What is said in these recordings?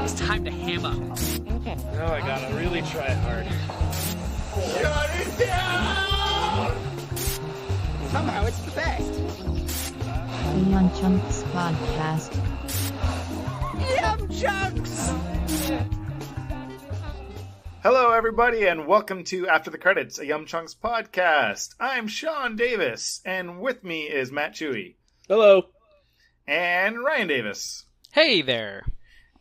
It's time to ham up. Now I gotta really try hard. Shut it down! Somehow it's the best. YumChunks podcast. YumChunks! Hello, everybody, and welcome to After the Credits, a YumChunks podcast. I'm Sean Davis, and with me is Matt Chewy. Hello. And Ryan Davis. Hey there.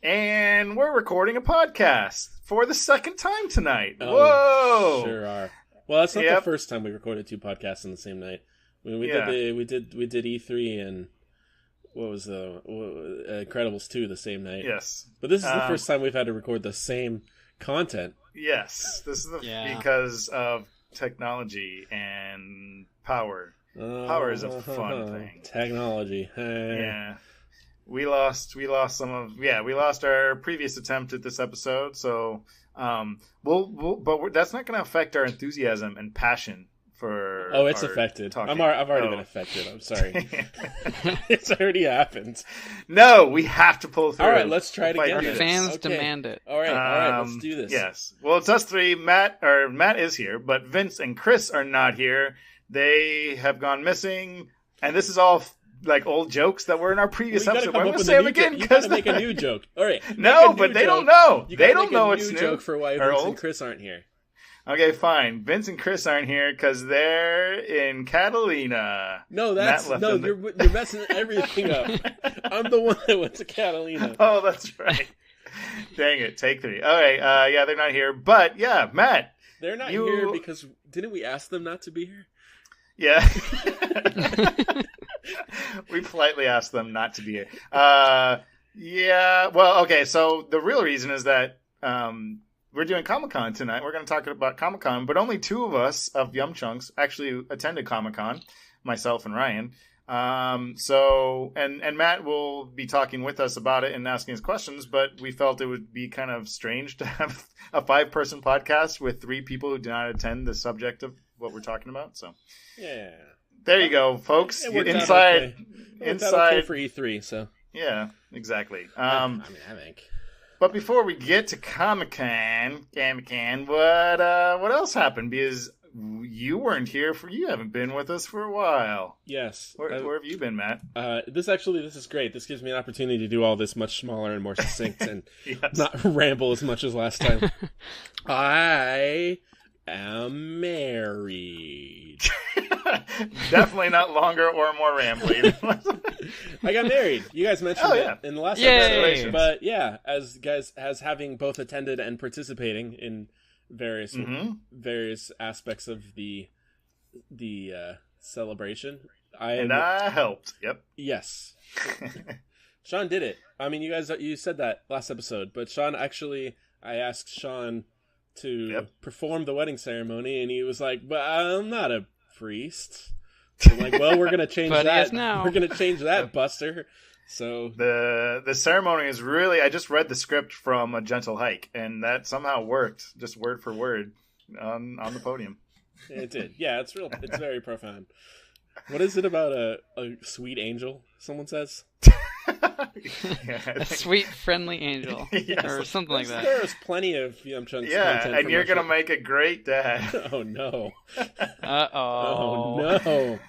And we're recording a podcast for the second time tonight. Oh, Whoa! Sure are. Well, that's not Yep. the first time we recorded two podcasts on the same night. We did E3 and what was the Incredibles 2 the same night. Yes. But this is the first time we've had to record the same content. Yes. This is because of technology and power. Power is a fun thing. Technology. Yeah. We lost our previous attempt at this episode, so that's not going to affect our enthusiasm and passion for. Oh, it's affected. I've already been affected. I'm sorry. It's already happened. No, we have to pull through. All right, let's try it again. Our fans demand it. All right, let's do this. Yes. Well, it's us three. Matt is here, but Vince and Chris are not here. They have gone missing, and this is all like old jokes that were in our previous episode. I'm going to say them again because you got to make a new joke. All right. No, but they don't know. They don't know it's new. Joke for why Vince and Chris aren't here. Okay, fine. Vince and Chris aren't here because they're in Catalina. No, you're messing everything up. I'm the one that went to Catalina. Oh, that's right. Dang it. Take three. All right. Yeah, they're not here. But yeah, Matt. They're not here because didn't we ask them not to be here? Yeah. We politely asked them not to be here. Yeah. Well, okay. So the real reason is that we're doing Comic-Con tonight. We're going to talk about Comic-Con, but only two of us of YumChunks actually attended Comic-Con, myself and Ryan. So Matt will be talking with us about it and asking us questions, but we felt it would be kind of strange to have a 5-person podcast with 3 people who do not attend the subject of what we're talking about. So yeah, there you go, folks. Inside for E3. So yeah, exactly. I think. But before we get to Comic-Con, what else happened? Because you weren't here you haven't been with us for a while. Yes. Where have you been, Matt? This is great. This gives me an opportunity to do all this much smaller and more succinct and not ramble as much as last time. I am married. Definitely not longer or more rambling. I got married. You guys mentioned it in the last episode. But yeah, as having both attended and participating in various aspects of the celebration. I helped. Yep. Yes. Sean did it. I mean, you said that last episode, but I asked Sean to perform the wedding ceremony, and he was like, "But I'm not a priest." I'm like, well, we're gonna change that. We're gonna change that, Buster. So the ceremony is really. I just read the script from A Gentle Hike, and that somehow worked, just word for word, on the podium. It did. Yeah, it's real. It's very profound. What is it about a sweet angel? Someone says. A sweet, friendly angel, or something like that. There's plenty of YumChunks content. Yeah, and you're gonna make a great dad. Oh no. Uh-oh. Oh no.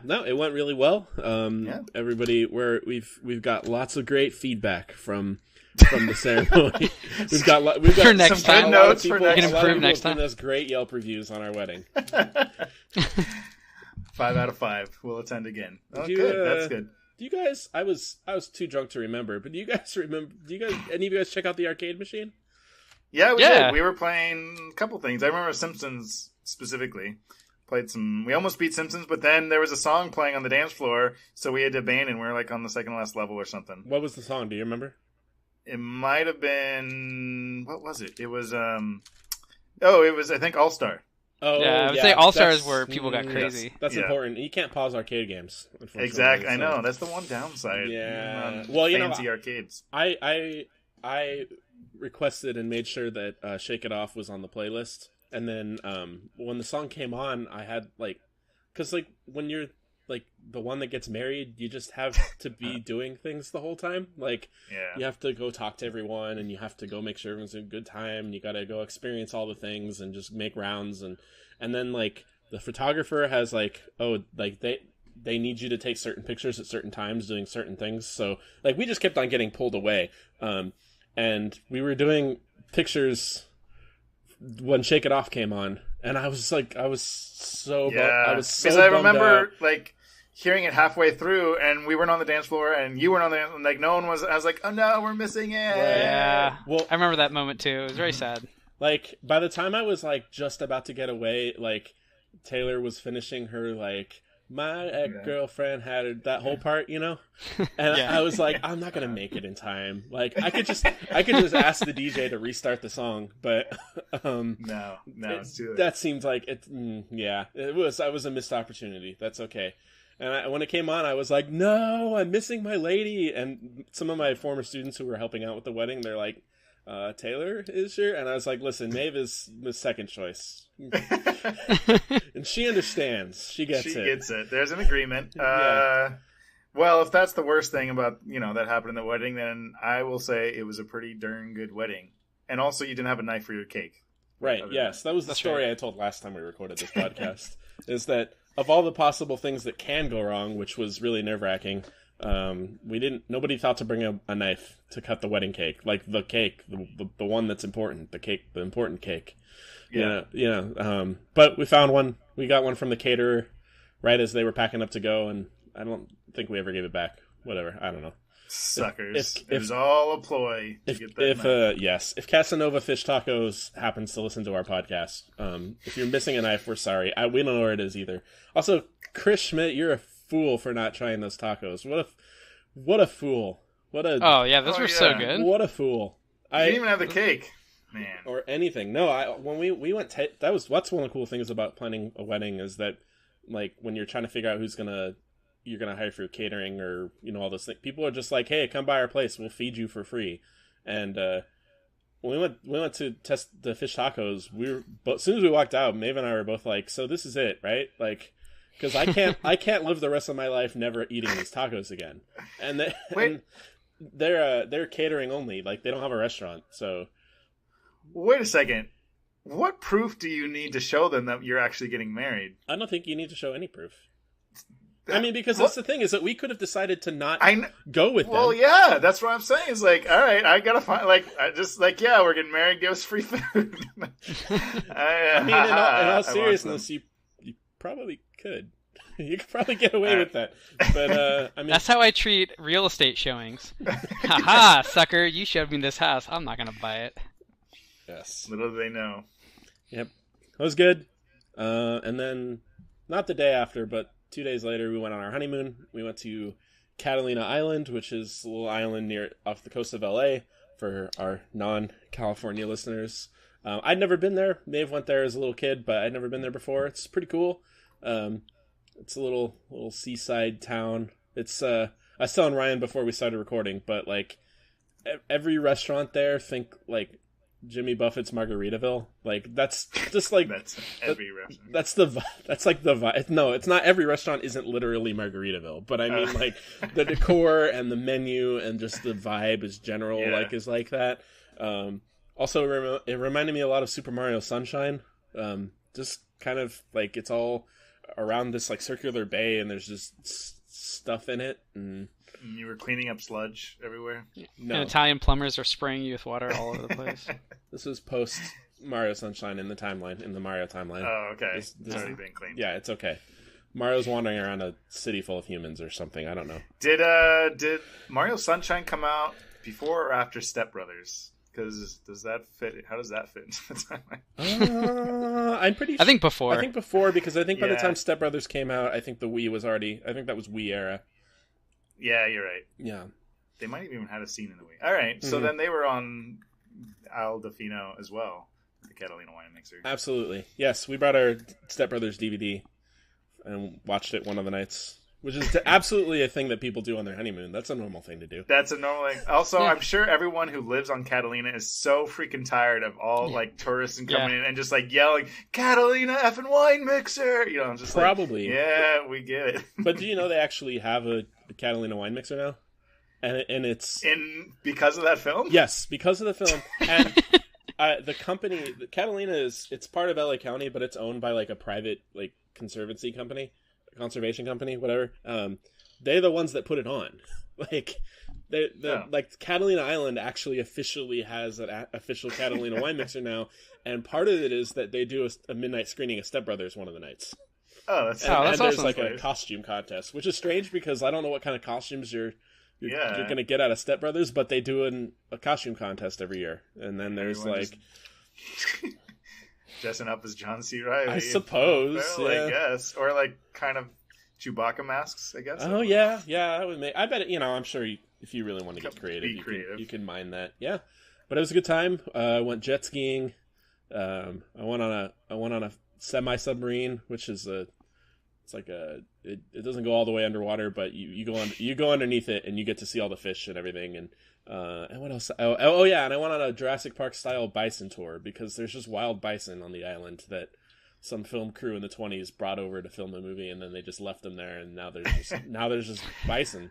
No, it went really well. Everybody, we've got lots of great feedback from the ceremony. We've got for next time. Notes people, for next can improve next time. There's great Yelp reviews on our wedding. 5 out of 5. We'll attend again. Oh, good. That's good. Do you guys? I was too drunk to remember, but do you guys remember? Any of you guys check out the arcade machine? Yeah, we did. We were playing a couple things. I remember Simpsons specifically. Played some. We almost beat Simpsons, but then there was a song playing on the dance floor, so we had to abandon. We were like on the second last level or something. What was the song? Do you remember? It might have been. What was it? It was. It was. I think All Star. Oh, yeah, I would say All Stars where people got crazy. Yes, that's important. You can't pause arcade games. Exactly, I know. That's the one downside. Yeah. Fancy arcades. I requested and made sure that Shake It Off was on the playlist, and then when the song came on, I had because when you're like the one that gets married, you just have to be doing things the whole time. Like, you have to go talk to everyone, and you have to go make sure everyone's in a good time, and you got to go experience all the things and just make rounds, and then like the photographer has like, they need you to take certain pictures at certain times doing certain things. So like we just kept on getting pulled away. And we were doing pictures when Shake It Off came on, and I was so because I remember like hearing it halfway through, and we weren't on the dance floor, and you weren't on the dance floor, like no one was. I was like, oh no, we're missing it. Yeah, well, I remember that moment too. It was very sad. Like by the time I was like just about to get away, like Taylor was finishing her like my ex-girlfriend had that whole part, you know, and I was like, I'm not gonna make it in time. Like I could just ask the DJ to restart the song, but no, it's too late. That seems like it. It was a missed opportunity. That's okay. And when it came on, I was like, no, I'm missing my lady. And some of my former students who were helping out with the wedding, they're like, Taylor is here? And I was like, listen, Maeve is the second choice. And she understands. She gets it. There's an agreement. Well, if that's the worst thing about, that happened in the wedding, then I will say it was a pretty darn good wedding. And also you didn't have a knife for your cake. Right, yes. That was the story I told last time we recorded this podcast, is that of all the possible things that can go wrong, which was really nerve-wracking, nobody thought to bring a knife to cut the wedding cake, like the cake, the one that's important, the important cake. But we found one. We got one from the caterer right as they were packing up to go, and I don't think we ever gave it back. Whatever, I don't know. Suckers. It was all a ploy to get that knife. Yes. If Casanova Fish Tacos happens to listen to our podcast, if you're missing a knife, we're sorry. We don't know where it is either. Also, Chris Schmidt, you're a fool for not trying those tacos. What a fool. Those were so good. What a fool. You didn't even have the cake. Man. Or anything. No, when we went that's one of the cool things about planning a wedding, is that like when you're trying to figure out you're gonna hire for catering or all those things, people are just like, hey, come by our place, we'll feed you for free. And when we went to test the fish tacos, as soon as we walked out, Maeve and I were both like, so this is it, right? Like, because I can't live the rest of my life never eating these tacos again. And they're catering only, like they don't have a restaurant. So wait a second. What proof do you need to show them that you're actually getting married? I don't think you need to show any proof. I mean, because that's the thing, is that we could have decided to not go with them. Well, yeah, that's what I'm saying. It's like, all right, I gotta find, we're getting married, give us free food. I mean, in all seriousness, you probably could. You could probably get away with that. But, I mean... That's how I treat real estate showings. Haha, sucker, you showed me this house. I'm not gonna buy it. Yes. Little do they know. Yep. That was good. And then, not the day after, but 2 days later, we went on our honeymoon. We went to Catalina Island, which is a little island off the coast of LA for our non-California listeners. I'd never been there. Maeve went there as a little kid, but I'd never been there before. It's pretty cool. It's a little seaside town. It's I was telling Ryan before we started recording, but like every restaurant there, think like Jimmy Buffett's Margaritaville. Like that's just like that's every restaurant. That's like the vibe. No, it's not. Every restaurant isn't literally Margaritaville, but I mean like the decor and the menu and just the vibe is general is like that. Also, it reminded me a lot of Super Mario Sunshine. Just kind of like it's all around this like circular bay, and there's just stuff in it. And you were cleaning up sludge everywhere. No. And Italian plumbers are spraying you with water all over the place. This was post Mario Sunshine in the Mario timeline. Oh, okay. It's already been cleaned. Yeah, it's okay. Mario's wandering around a city full of humans or something. I don't know. Did Mario Sunshine come out before or after Step Brothers? Because does that fit? How does that fit into the timeline? I'm pretty sure. I think before. I think before, because I think by the time Step Brothers came out, I think the Wii was already. I think that was Wii era. Yeah, you're right. Yeah. They might have even had a scene in the Wii. All right, so then they were on Al Defino as well, the Catalina wine mixer. Absolutely. Yes, we brought our Step Brothers DVD and watched it one of the nights. which is absolutely a thing that people do on their honeymoon. That's a normal thing to do. That's a normal thing. Also, Yeah. I'm sure everyone who lives on Catalina is so freaking tired of all like tourists and coming in and just like yelling, "Catalina effing wine mixer!" You know, I'm just Probably. like, yeah, we get it. But do you know they actually have a Catalina wine mixer now? And it's because of that film? Yes, because of the film. And the company, Catalina it's part of LA County, but it's owned by like a private like conservancy company, conservation company, whatever. They're the ones that put it on. Like like Catalina Island actually officially has an official Catalina wine mixer now, and part of it is that they do a midnight screening of Step Brothers one of the nights. Oh, that's and awesome. there's like a costume contest, which is strange because I don't know what kind of costumes you're going to get out of Step Brothers, but they do a costume contest every year. And then there's dressing up as John C. Reilly. I suppose. Well, yeah. I guess. Or like kind of Chewbacca masks, I guess. Oh, yeah. Yeah, I bet it, I'm sure if you really want to get creative, creative. You can mine that. Yeah. But it was a good time. I went jet skiing. I went on a semi-submarine, which is it doesn't go all the way underwater, but you go underneath it and you get to see all the fish and everything. And what else? Oh yeah, and I went on a Jurassic Park style bison tour because there's just wild bison on the island that some film crew in the 1920s brought over to film a movie, and then they just left them there, and now there's just bison.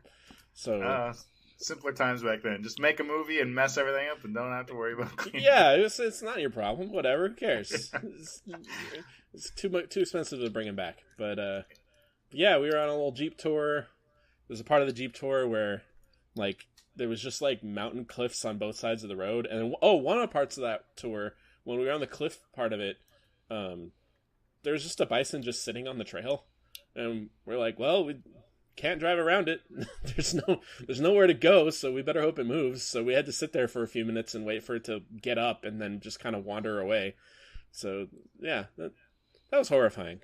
So simpler times back then. Just make a movie and mess everything up and don't have to worry about cleaning. Yeah, it's not your problem. Whatever, who cares? It's too expensive to bring him back. But yeah, we were on a little Jeep tour. There's a part of the Jeep tour where like there was just like mountain cliffs on both sides of the road. And one of the parts of that tour, when we were on the cliff part of it, there was just a bison just sitting on the trail. And we're like, well, we can't drive around it. There's nowhere to go, so we better hope it moves. So we had to sit there for a few minutes and wait for it to get up and then just kind of wander away. So yeah, that was horrifying.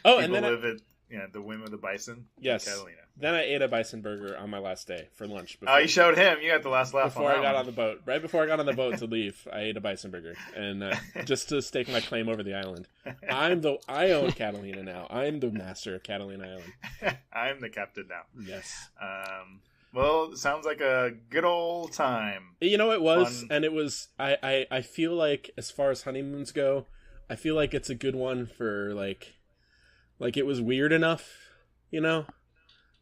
Oh, and then the whim of the bison. Yes. Catalina. Then I ate a bison burger on my last day for lunch. Oh, you showed him. You got the last laugh before I got on the boat. Right before I got on the boat to leave, I ate a bison burger, and just to stake my claim over the island. I own Catalina now. I'm the master of Catalina Island. I'm the captain now. Yes. Well, it sounds like a good old time. You know, it was, Fun. And it was. I feel like as far as honeymoons go, I feel like it's a good one for like it was weird enough, you know.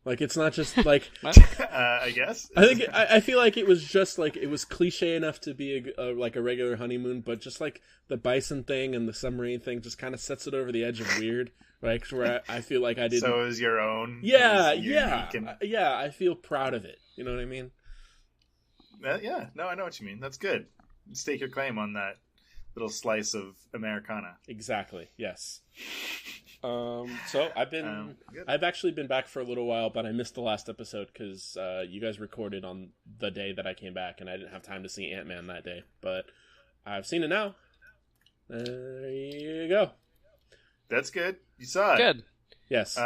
Like it's not just like I guess. I feel like it was just like it was cliche enough to be like a regular honeymoon, but just like the bison thing and the submarine thing just kind of sets it over the edge of weird. Like where I feel like I didn't. So it was your own. Yeah. I feel proud of it. You know what I mean? Yeah. No, I know what you mean. That's good. Stake your claim on that little slice of Americana. Exactly. Yes. So I've actually been back for a little while, but I missed the last episode because you guys recorded on the day that I came back, and I didn't have time to see Ant-Man that day. But I've seen it now. There you go. That's good. You saw it. Good. Yes.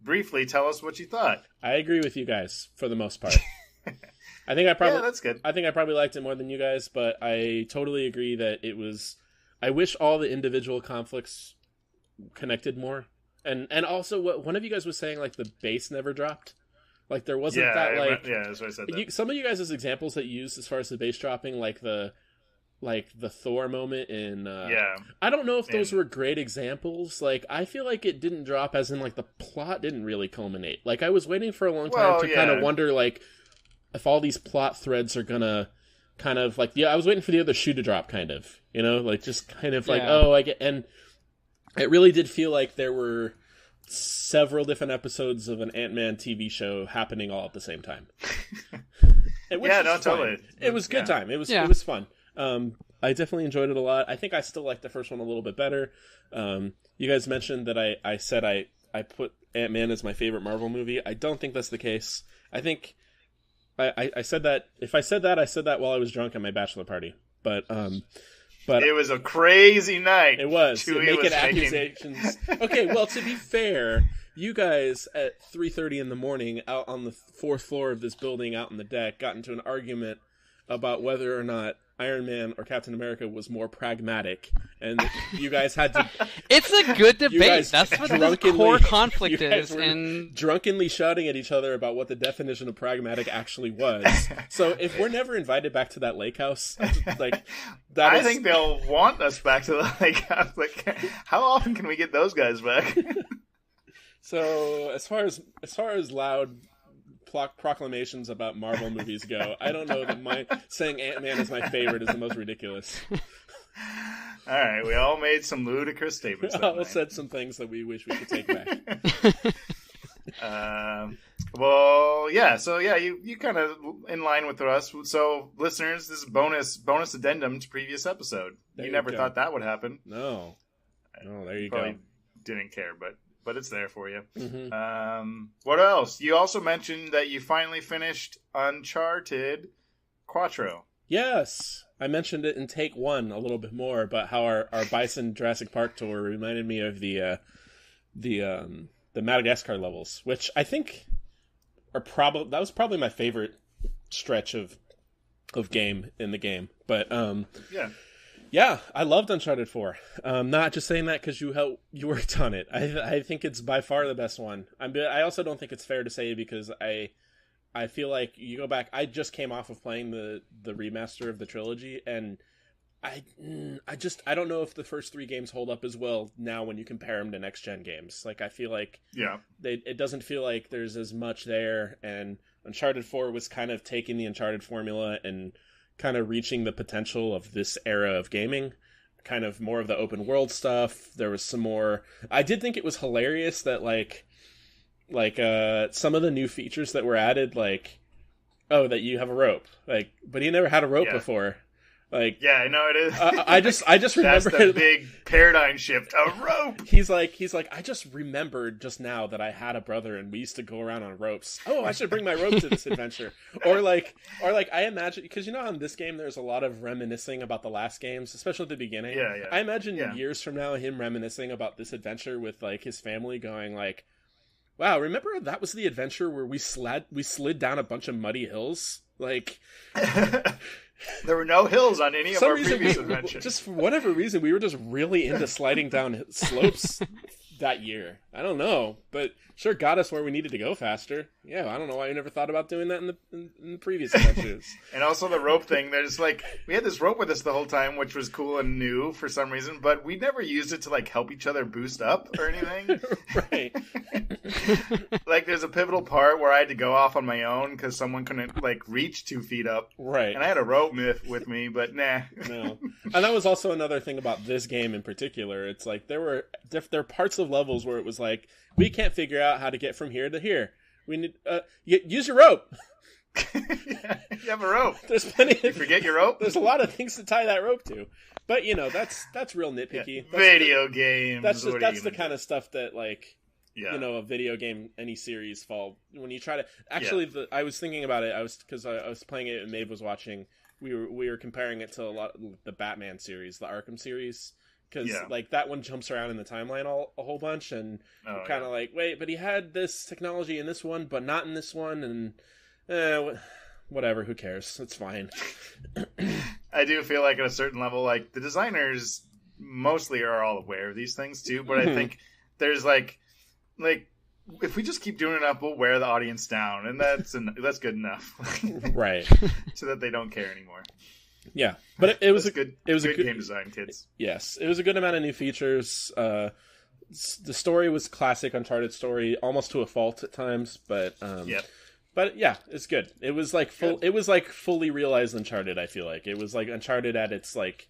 Briefly, tell us what you thought. I agree with you guys for the most part. Yeah, that's good. I think I probably liked it more than you guys, but I totally agree that it was. I wish all the individual conflicts connected more, and also what one of you guys was saying, like the bass never dropped, like there wasn't that like that's what I said. Some of you guys' examples that you used as far as the bass dropping, like the Thor moment in I don't know if those were great examples. Like I feel like it didn't drop as in like the plot didn't really culminate. Like I was waiting for a long time to kind of wonder like if all these plot threads are gonna kind of like I was waiting for the other shoe to drop, kind of, you know, like just kind of like I get. And it really did feel like there were several different episodes of an Ant-Man TV show happening all at the same time. Totally. It was a good time. It was fun. I definitely enjoyed it a lot. I think I still like the first one a little bit better. You guys mentioned that I said I put Ant-Man as my favorite Marvel movie. I don't think that's the case. I think I said that. If I said that, I said that while I was drunk at my bachelor party. But it was a crazy night. It was. Making accusations. Okay, well, to be fair, you guys at 3:30 in the morning out on the 4th floor of this building out on the deck got into an argument about whether or not Iron Man or Captain America was more pragmatic, and you guys had to. It's a good debate. That's what the core conflict is, and drunkenly shouting at each other about what the definition of pragmatic actually was. So if we're never invited back to that lake house, like that, I think they'll want us back to the lake house. Like, how often can we get those guys back? So as far as loud proclamations about Marvel movies go, I don't know that saying Ant-Man is my favorite is the most ridiculous. All right, we all made some ludicrous statements. We all said some things that we wish we could take back. Well, yeah. So yeah, you kind of in line with us. So listeners, this is bonus addendum to previous episode. You never thought that would happen. No, there you Probably go. Didn't care, but it's there for you. Mm-hmm. What else? You also mentioned that you finally finished Uncharted Quattro. Yes, I mentioned it in take one a little bit more about how our Bison Jurassic Park tour reminded me of the Madagascar levels, which I think are that was probably my favorite stretch of game in the game. But yeah, I loved Uncharted 4. Not just saying that because you worked on it. I think it's by far the best one. I also don't think it's fair to say because I feel like you go back. I just came off of playing the remaster of the trilogy, and I don't know if the first three games hold up as well now when you compare them to next gen games. Like I feel like it doesn't feel like there's as much there, and Uncharted 4 was kind of taking the Uncharted formula and kind of reaching the potential of this era of gaming. Kind of more of the open world stuff. There was some more. I did think it was hilarious that like some of the new features that were added, like that you have a rope, like, but he never had a rope before. Like, yeah, I know it is. I just remember that's the big paradigm shift. A rope. He's like, I just remembered just now that I had a brother and we used to go around on ropes. Oh, I should bring my rope to this adventure. or like I imagine, because you know, in this game there's a lot of reminiscing about the last games, especially at the beginning. Yeah. I imagine years from now him reminiscing about this adventure with like his family, going like, wow, remember that was the adventure where we slid down a bunch of muddy hills? Like, there were no hills on any of our previous adventures. Just for whatever reason, we were just really into sliding down slopes that year. I don't know, but sure got us where we needed to go faster. Yeah, I don't know why I never thought about doing that in the previous adventures. And also the rope thing. There's like, we had this rope with us the whole time, which was cool and new for some reason, but we never used it to like help each other boost up or anything. Right. Like there's a pivotal part where I had to go off on my own because someone couldn't like reach 2 feet up. Right. And I had a rope with me, but nah. No. And that was also another thing about this game in particular. It's like there are parts of levels where it was like, we can't figure out how to get from here to here. We need use your rope. Yeah, you have a rope. There's plenty. You forget your rope. There's a lot of things to tie that rope to, but you know that's real nitpicky. Yeah. Video games. That's the kind of stuff that like Yeah. you know, a video game, any series fall when you try to actually. I was thinking about it. I was playing it and Maeve was watching. We were comparing it to a lot of the Batman series, the Arkham series, because like that one jumps around in the timeline a whole bunch, and kind of like, wait, but he had this technology in this one, but not in this one, and whatever, who cares? It's fine. I do feel like at a certain level, like the designers mostly are all aware of these things too, but I think there's like if we just keep doing it up, we'll wear the audience down, and that's good enough, right? So that they don't care anymore. Yeah, but it was good. It was good a good game design, kids. Yes, it was a good amount of new features. The story was classic Uncharted story, almost to a fault at times, but But yeah, it's good. It was like full. It was like fully realized Uncharted. I feel like it was like Uncharted at its like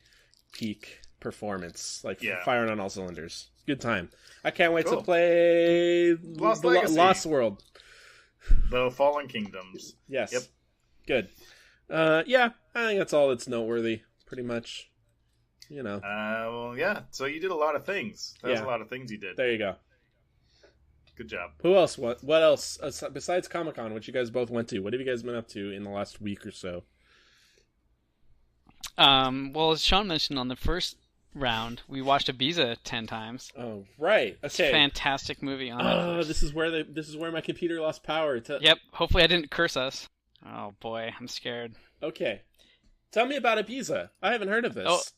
peak performance, like firing on all cylinders. Good time. I can't wait to play Lost World. The Fallen Kingdoms. Yes. Yep. Good. Yeah, I think that's all that's noteworthy, pretty much. You know. Well, yeah. So you did a lot of things. That was a lot of things you did. There you go. Good job. Who else? What else? Besides Comic-Con, which you guys both went to, what have you guys been up to in the last week or so? Well, as Sean mentioned on the first round, we watched Ibiza 10 times. Oh, right. Okay. It's a fantastic movie on Netflix. This is where my computer lost power. Yep. Hopefully I didn't curse us. Oh boy, I'm scared. Okay. Tell me about Ibiza. I haven't heard of this.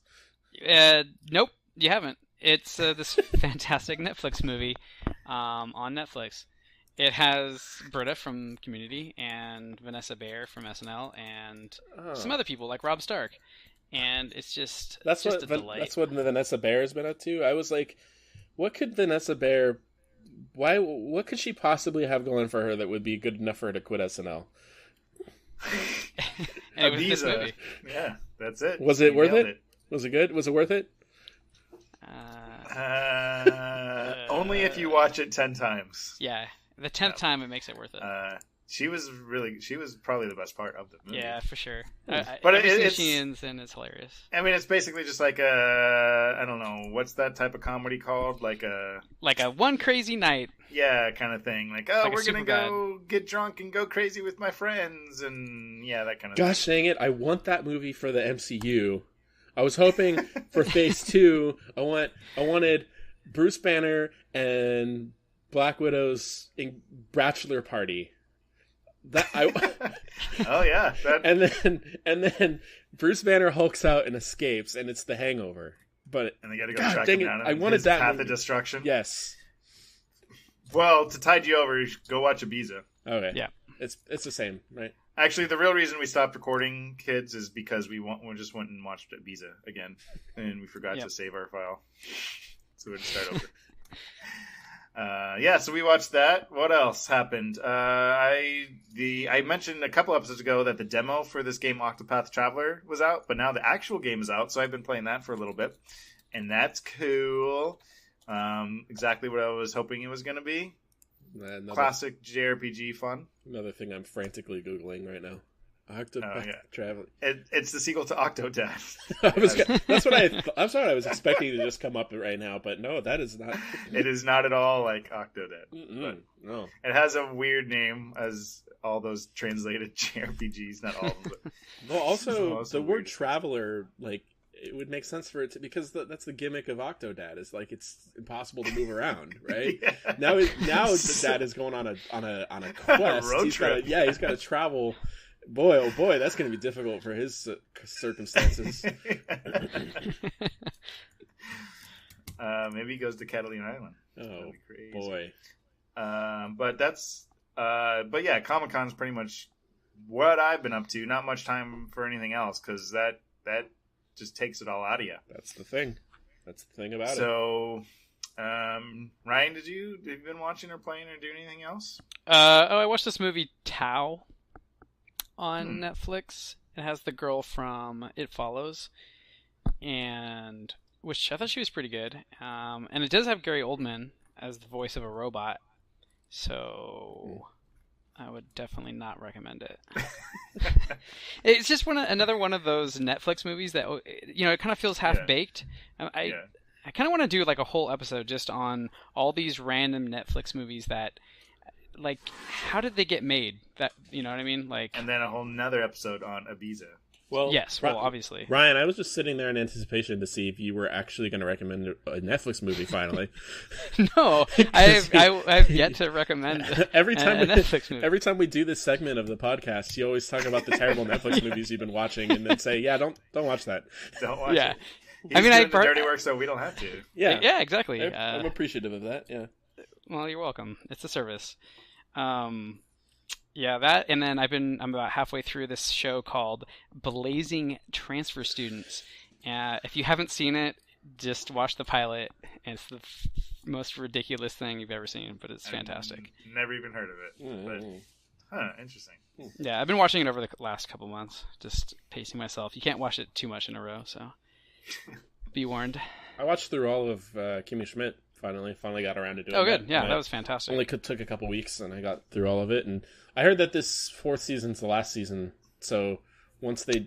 Nope, you haven't. It's this fantastic Netflix movie on Netflix. It has Britta from Community and Vanessa Bayer from SNL and some other people like Rob Stark. And it's just a delight. That's what Vanessa Bayer has been up to. I was like, what could Vanessa Bayer... What could she possibly have going for her that would be good enough for her to quit SNL? And it was this movie. Yeah, that's it. Was it worth it? Was it good? Was it worth it? Only if you watch it 10 times. Yeah, the 10th time it makes it worth it. She was probably the best part of the movie. Yeah, for sure. But it's and it's hilarious. I mean, it's basically just like I don't know, what's that type of comedy called? Like a one crazy night. Yeah, kind of thing. Like, like we're gonna go get drunk and go crazy with my friends, and yeah, that kind of. Gosh dang it! I want that movie for the MCU. I was hoping for Phase 2. I wanted Bruce Banner and Black Widow's bachelor party. Oh yeah, and then Bruce Banner hulks out and escapes, and it's The Hangover. And they got to go track him down. I wanted that path movie. of destruction. Yes. Well, to tide you over, you should go watch Ibiza. Okay. Yeah. It's the same, right? Actually, the real reason we stopped recording, kids, is because we just went and watched Ibiza again, and we forgot to save our file, so we had to start over. So we watched that. What else happened? I mentioned a couple episodes ago that the demo for this game Octopath Traveler was out, but now the actual game is out, so I've been playing that for a little bit, and that's cool. Exactly what I was hoping it was going to be. Classic JRPG fun. Another thing I'm frantically Googling right now. Octopath Traveler. It's the sequel to Octodad. That's what I was expecting to just come up right now, but no, that is not. It is not at all like Octodad. No. It has a weird name, as all those translated JRPGs. Not all of them. But well, also the word traveler, like, it would make sense for it to, because that's the gimmick of Octodad. Is like it's impossible to move around, right? Yeah. Now Dad is going on a quest. Road trip. He's got to travel. Boy, oh boy, that's going to be difficult for his circumstances. Maybe he goes to Catalina Island. Oh boy. But yeah, Comic-Con's pretty much what I've been up to. Not much time for anything else, because that just takes it all out of you. That's the thing. That's the thing about it. So, Ryan, have you been watching or playing or doing anything else? I watched this movie Tao on Netflix. It has the girl from It Follows, and which I thought she was pretty good. And it does have Gary Oldman as the voice of a robot, so I would definitely not recommend it. It's just another one of those Netflix movies that, it kind of feels half-baked. I kind of want to do like a whole episode just on all these random Netflix movies that, like, how did they get made? That, you know what I mean? Like, and then a whole nother episode on Ibiza. Well, yes, obviously. Ryan, I was just sitting there in anticipation to see if you were actually going to recommend a Netflix movie finally. No, I've yet to recommend every time a Netflix movie. Every time we do this segment of the podcast, you always talk about the terrible Netflix movies you've been watching, and then say, "Yeah, don't watch that." Don't watch it. He's doing the dirty work, so we don't have to. Yeah, exactly. I'm appreciative of that. Yeah. Well, you're welcome. It's a service. That, and then I'm about halfway through this show called Blazing Transfer Students. If you haven't seen it, just watch the pilot. It's the most ridiculous thing you've ever seen, but it's fantastic. Never even heard of it. But, interesting. Yeah, I've been watching it over the last couple months, just pacing myself. You can't watch it too much in a row, so be warned. I watched through all of Kimmy Schmidt. Finally got around to doing it. Oh, good. Yeah, that was fantastic. Only took a couple weeks, and I got through all of it. And I heard that this fourth season's the last season. So once they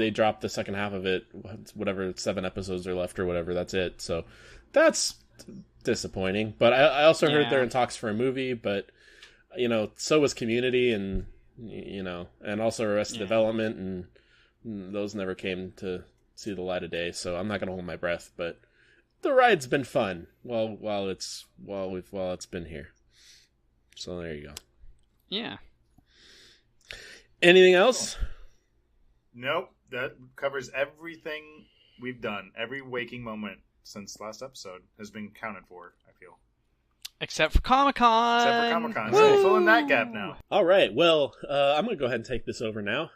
drop the second half of it, whatever 7 episodes are left or whatever, that's it. So that's disappointing. But I also heard they're in talks for a movie. But so was Community, and and also Arrested Development, and those never came to see the light of day. So I'm not gonna hold my breath, but the ride's been fun while it's been here. So there you go. Yeah. Anything else? Nope. that covers everything we've done. Every waking moment since last episode has been counted for, I feel. Except for Comic-Con. Except for Comic-Con. So we'll fill in that gap now. All right. Well, I'm going to go ahead and take this over now.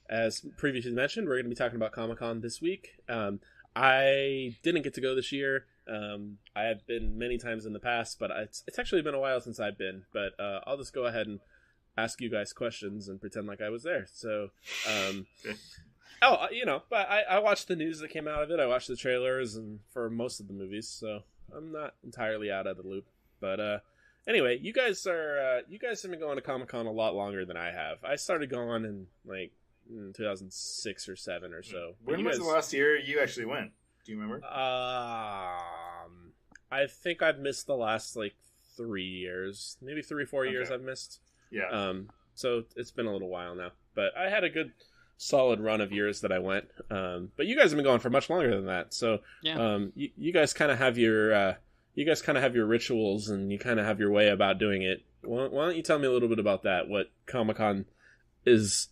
As previously mentioned, we're going to be talking about Comic-Con this week. I didn't get to go this year. I have been many times in the past, but it's actually been a while since I've been. But I'll just go ahead and ask you guys questions and pretend like I was there. So, but I watched the news that came out of it. I watched the trailers and for most of the movies, so I'm not entirely out of the loop. But anyway, you guys have been going to Comic-Con a lot longer than I have. I started going in 2006 or 7 or so. When was the last year you actually went? Do you remember? I think I've missed the last 3 years, maybe 3 or 4 years I've missed. Yeah. So it's been a little while now, but I had a good solid run of years that I went. But you guys have been going for much longer than that. So you guys kind of have your rituals and you kind of have your way about doing it. Why don't you tell me a little bit about that? What Comic-Con is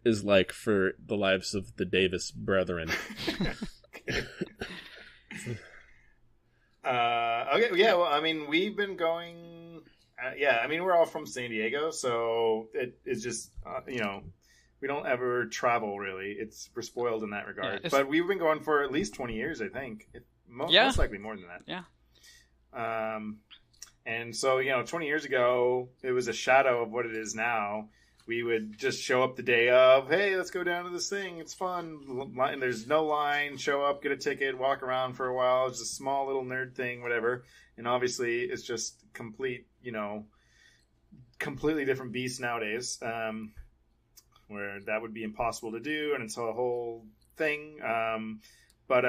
like for the lives of the Davis brethren. Okay. Yeah. Well, I mean, we've been going. I mean, we're all from San Diego, so it's just we don't ever travel really. We're spoiled in that regard. But we've been going for at least 20 years, I think. Most likely more than that. Yeah. And so 20 years ago, it was a shadow of what it is now. We would just show up the day of, hey, let's go down to this thing. It's fun. And there's no line. Show up, get a ticket, walk around for a while. It's a small little nerd thing, whatever. And obviously, it's just completely different beast nowadays, where that would be impossible to do, and it's a whole thing. But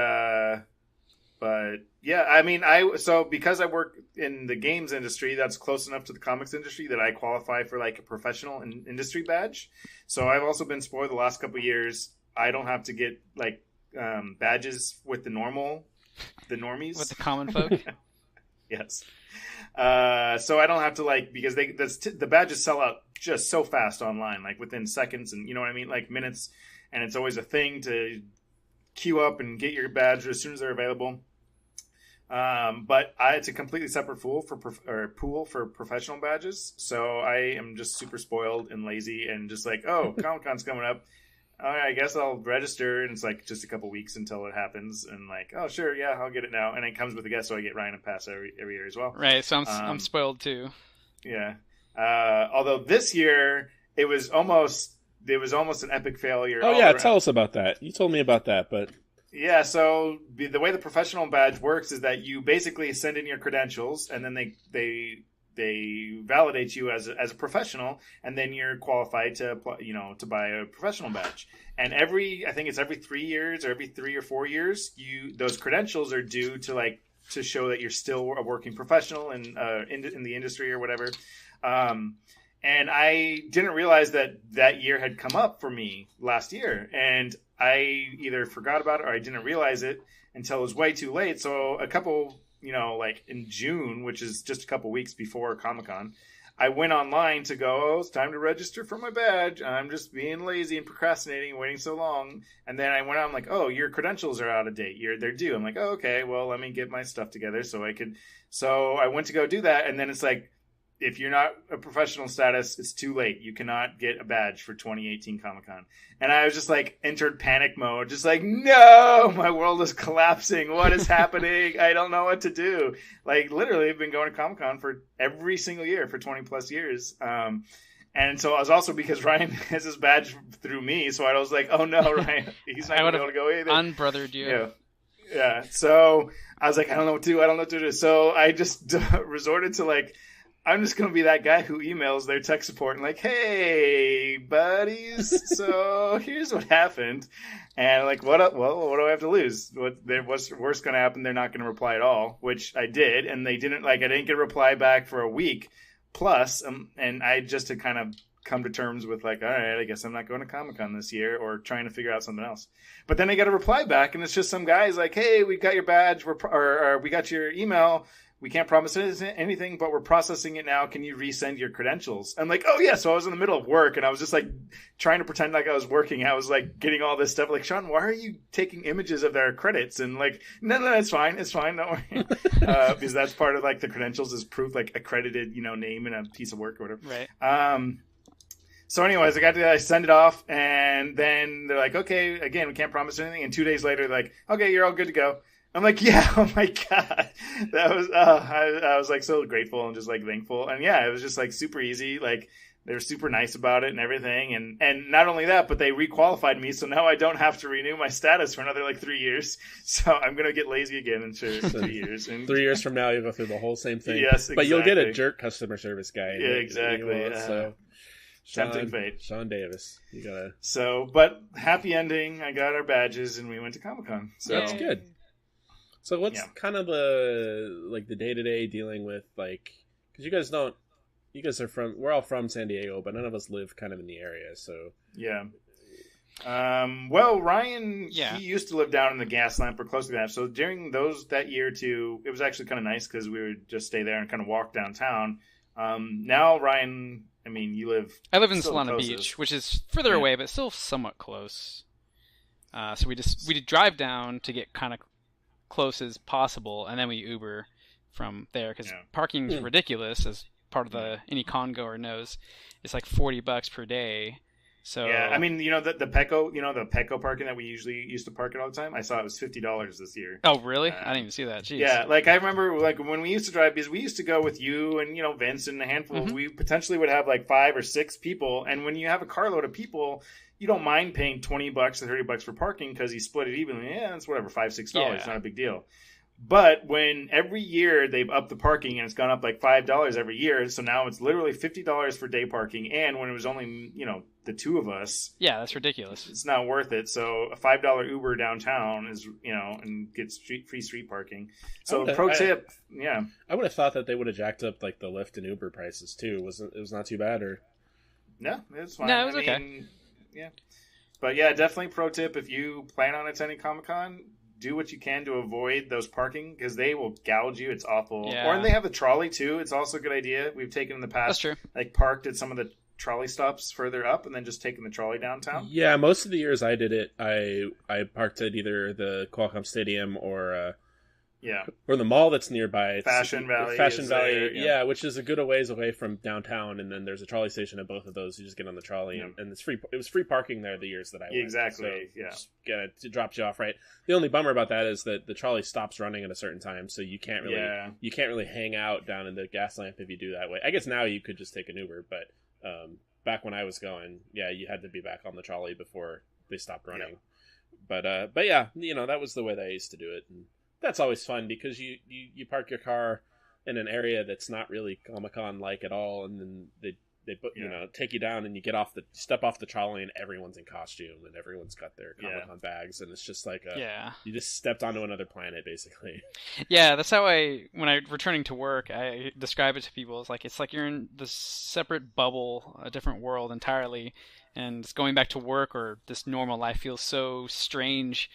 yeah, I mean, so because I work in the games industry, that's close enough to the comics industry that I qualify for a professional industry badge. So I've also been spoiled the last couple of years. I don't have to get badges with the normies, with the common folk. Yes. So I don't have to because the badges sell out just so fast online, within seconds, and you know what I mean, minutes, and it's always a thing to queue up and get your badge as soon as they're available. But it's a completely separate pool for professional badges. So I am just super spoiled and lazy and just oh, Comic-Con's coming up. All right, I guess I'll register. And it's just a couple weeks until it happens. And oh, sure. Yeah, I'll get it now. And it comes with a guest. So I get Ryan and Pass every year as well. Right. So I'm spoiled too. Yeah. Although this year it was almost an epic failure. Oh yeah. Tell us about that. You told me about that, but. Yeah, so the way the professional badge works is that you basically send in your credentials, and then they validate you as a professional, and then you're qualified to buy a professional badge. And I think it's every 3 years or every 3 or 4 years, those credentials are due to show that you're still a working professional in the industry or whatever. And I didn't realize that year had come up for me last year, and I either forgot about it or I didn't realize it until it was way too late. So a couple, in June, which is just a couple weeks before Comic-Con, I went online to go, it's time to register for my badge. I'm just being lazy and procrastinating and waiting so long. And then I went on oh, your credentials are out of date. They're due. I'm oh, okay, well, let me get my stuff together so I could. So I went to go do that. And then it's if you're not a professional status, it's too late. You cannot get a badge for 2018 Comic-Con. And I was just entered panic mode. Just no, my world is collapsing. What is happening? I don't know what to do. Literally, I've been going to Comic-Con for every single year for 20 plus years. And so I was also, because Ryan has his badge through me. So I was oh no, Ryan, he's not going to be able to go either. Unbrothered you. Yeah. So I was I don't know what to do. I don't know what to do. So I just resorted to I'm just going to be that guy who emails their tech support and hey, buddies, so here's what happened. And what do I have to lose? What's worse going to happen? They're not going to reply at all, which I did. And they didn't, I didn't get a reply back for a week plus. And I just had kind of come to terms with all right, I guess I'm not going to Comic-Con this year, or trying to figure out something else. But then I got a reply back, and it's just some guys hey, we got your badge, or we got your email. we can't promise anything, but we're processing it now. Can you resend your credentials? I'm like, oh yeah. So I was in the middle of work and I was just like trying to pretend like I was working. I was like getting all this stuff. Like, Sean, why are you taking images of their credits? And like, no, it's fine. Don't worry. Because that's part of like the credentials is proof, like accredited, name and a piece of work or whatever. Right. So anyways, I send it off and then they're like, okay, again, we can't promise anything. And 2 days later, they're like, okay, you're all good to go. I'm like, yeah, oh my God. That was, I was like so grateful and just like thankful. And yeah, it was just like super easy. Like they were super nice about it and everything. And not only that, but they requalified me. So now I don't have to renew my status for another like 3 years. So I'm going to get lazy again in 3 years. And 3 years from now, you'll go through the whole same thing. Yes, exactly. But you'll get a jerk customer service guy. Yeah, exactly. So tempting fate. Sean Davis. You gotta. So, but happy ending. I got our badges and we went to Comic-Con. So that's good. So what's kind of the day-to-day dealing with, like, because we're all from San Diego, but none of us live kind of in the area, so. Yeah. Well, Ryan, he used to live down in the Gaslamp or close to that. So during that year too, it was actually kind of nice because we would just stay there and kind of walk downtown. Now Ryan, I mean, I live in Solana Beach, which is further away, but still somewhat close. So we drive down to get kind of close as possible, and then we Uber from there because parking is ridiculous. As part of any con goer knows, it's like $40 per day. So yeah, I mean, the Petco, the Petco parking that we usually used to park it all the time. I saw it was $50 this year. Oh, really? I didn't even see that. Jeez. Yeah, like I remember, like when we used to drive, because we used to go with you and Vince and a handful. Mm-hmm. We potentially would have like 5 or 6 people, and when you have a carload of people, you don't mind paying $20 or $30 for parking because you split it evenly. Yeah, it's whatever, $5-6, not a big deal. But when every year they've upped the parking and it's gone up like $5 every year, so now it's literally $50 for day parking. And when it was only the two of us, that's ridiculous. It's not worth it. So a $5 Uber downtown is and gets free street parking. So tip, I would have thought that they would have jacked up like the Lyft and Uber prices too. It was not too bad, or no, it was fine. No, it was okay. Yeah, but yeah, definitely pro tip if you plan on attending Comic-Con. Do what you can to avoid those parking because they will gouge you. It's awful. Yeah. Or they have a trolley too. It's also a good idea. We've taken in the past. That's true. Like parked at some of the trolley stops further up and then just taken the trolley downtown. Yeah, most of the years I did it, I parked at either the Qualcomm Stadium or the mall that's nearby. Fashion Valley. There, yeah, which is a good ways away from downtown, and then there's a trolley station at both of those. You just get on the trolley, and it's free. It was free parking there the years that I went. Exactly. So it dropped you off right. The only bummer about that is that the trolley stops running at a certain time, so you can't really hang out down in the Gaslamp if you do that way. I guess now you could just take an Uber, but back when I was going, you had to be back on the trolley before they stopped running. Yeah. But yeah, that was the way that I used to do it. And that's always fun because you park your car in an area that's not really Comic-Con like at all, and then they take you down and you step off the trolley and everyone's in costume and everyone's got their Comic-Con bags, and it's just like you just stepped onto another planet basically. Yeah, that's how when I returning to work, I describe it to people. It's like you're in this separate bubble, a different world entirely, and going back to work or this normal life feels so strange.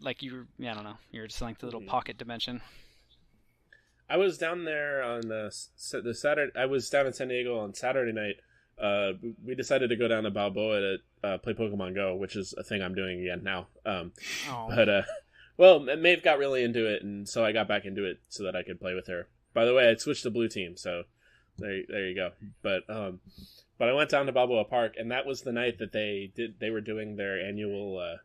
Like I don't know, you're just like the little pocket dimension. I was down there on the Saturday. I was down in San Diego on Saturday night. We decided to go down to Balboa to play Pokemon Go, which is a thing I'm doing again now. But Maeve got really into it, and so I got back into it so that I could play with her. By the way, I switched to Blue Team, so there you go. But I went down to Balboa Park, and that was the night that they were doing their annual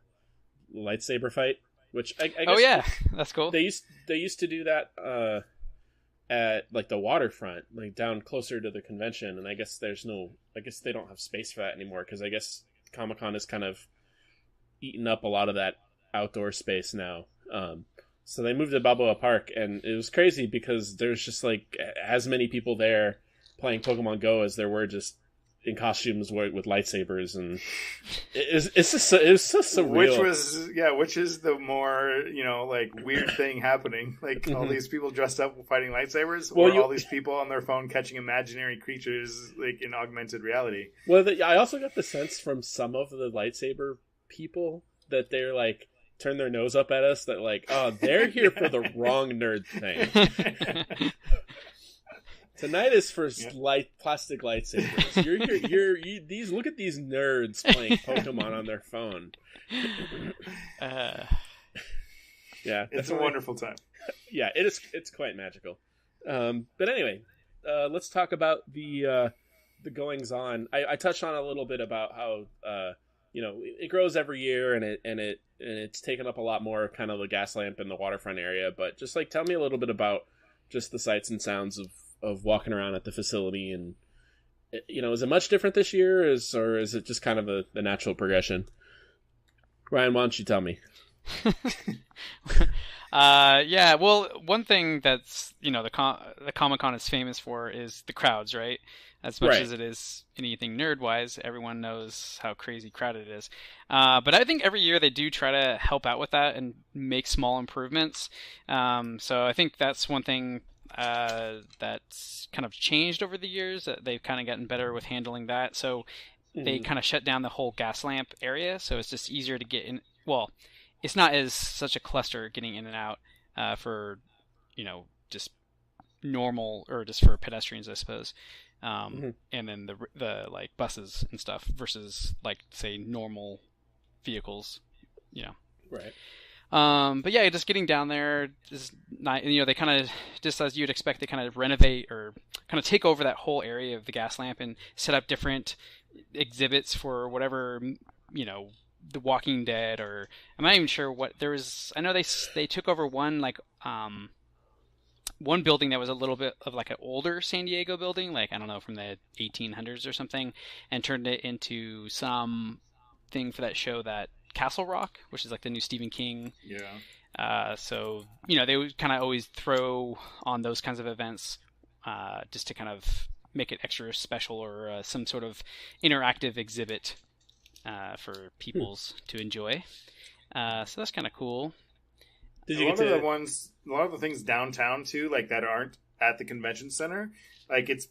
lightsaber fight, which I guess that's cool. They used to do that at like the waterfront, like down closer to the convention, and I guess they don't have space for that anymore because I guess Comic-Con has kind of eaten up a lot of that outdoor space now. So they moved to Balboa Park, and it was crazy because there's just like as many people there playing Pokemon Go as there were just in costumes with lightsabers, and it's just so surreal. Which is the more like weird thing happening, like all these people dressed up fighting lightsabers, or all these people on their phone catching imaginary creatures like in augmented reality. Well, I also got the sense from some of the lightsaber people that they're like turn their nose up at us that like, oh, they're here for the wrong nerd thing. Tonight is for plastic lightsabers. You're here. These look at these nerds playing Pokemon on their phone. Yeah, it's a wonderful time. Yeah, it is. It's quite magical. But anyway, let's talk about the goings on. I touched on a little bit about how it grows every year, and it's taken up a lot more kind of the gas lamp in the waterfront area. But just like tell me a little bit about just the sights and sounds of walking around at the facility, and is it much different this year, or is it just kind of the natural progression? Ryan, why don't you tell me? Yeah, well, one thing that's the Comic-Con is famous for is the crowds, right? As much as it is anything nerd-wise, everyone knows how crazy crowded it is. But I think every year they do try to help out with that and make small improvements. So I think that's one thing that's kind of changed over the years. That they've kind of gotten better with handling that. So they kind of shut down the whole gas lamp area, so it's just easier to get in. Well, it's not as such a cluster getting in and out for just normal, or just for pedestrians, I suppose. And then the like buses and stuff versus like say normal vehicles, Right. But yeah, just getting down there is not, they kind of, just as you'd expect, they kind of renovate or kind of take over that whole area of the gas lamp and set up different exhibits for whatever, The Walking Dead, or I'm not even sure what there was. I know they took over one one building that was a little bit of like an older San Diego building, like I don't know, from the 1800s or something, and turned it into some thing for that show, that Castle Rock, which is like the new Stephen King. Yeah. So they would kind of always throw on those kinds of events just to kind of make it extra special, or some sort of interactive exhibit for peoples to enjoy. So that's kind of cool. A lot of the things downtown too, like that aren't at the convention center, like it's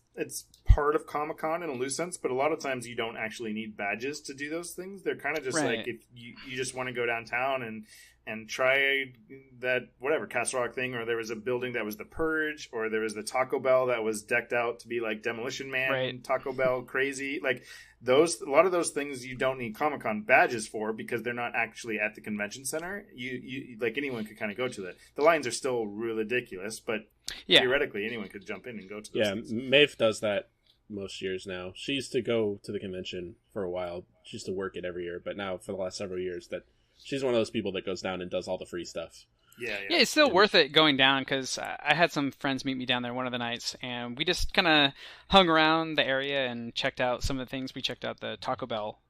part of Comic-Con in a loose sense, but a lot of times you don't actually need badges to do those things. They're kind of just like, if you just want to go downtown and try that whatever Castle Rock thing, or there was a building that was the Purge, or there was the Taco Bell that was decked out to be like Demolition Man, Taco Bell crazy, like a lot of those things you don't need Comic-Con badges for, because they're not actually at the convention center. You like anyone could kind of go to that. The lines are still really ridiculous, but theoretically anyone could jump in and go to those things. Maeve does that most years now. She used to go to the convention for a while. She used to work it every year, but now for the last several years that she's one of those people that goes down and does all the free stuff. Yeah, it's still worth it going down, because I had some friends meet me down there one of the nights, and we just kind of hung around the area and checked out some of the things. We checked out the Taco Bell,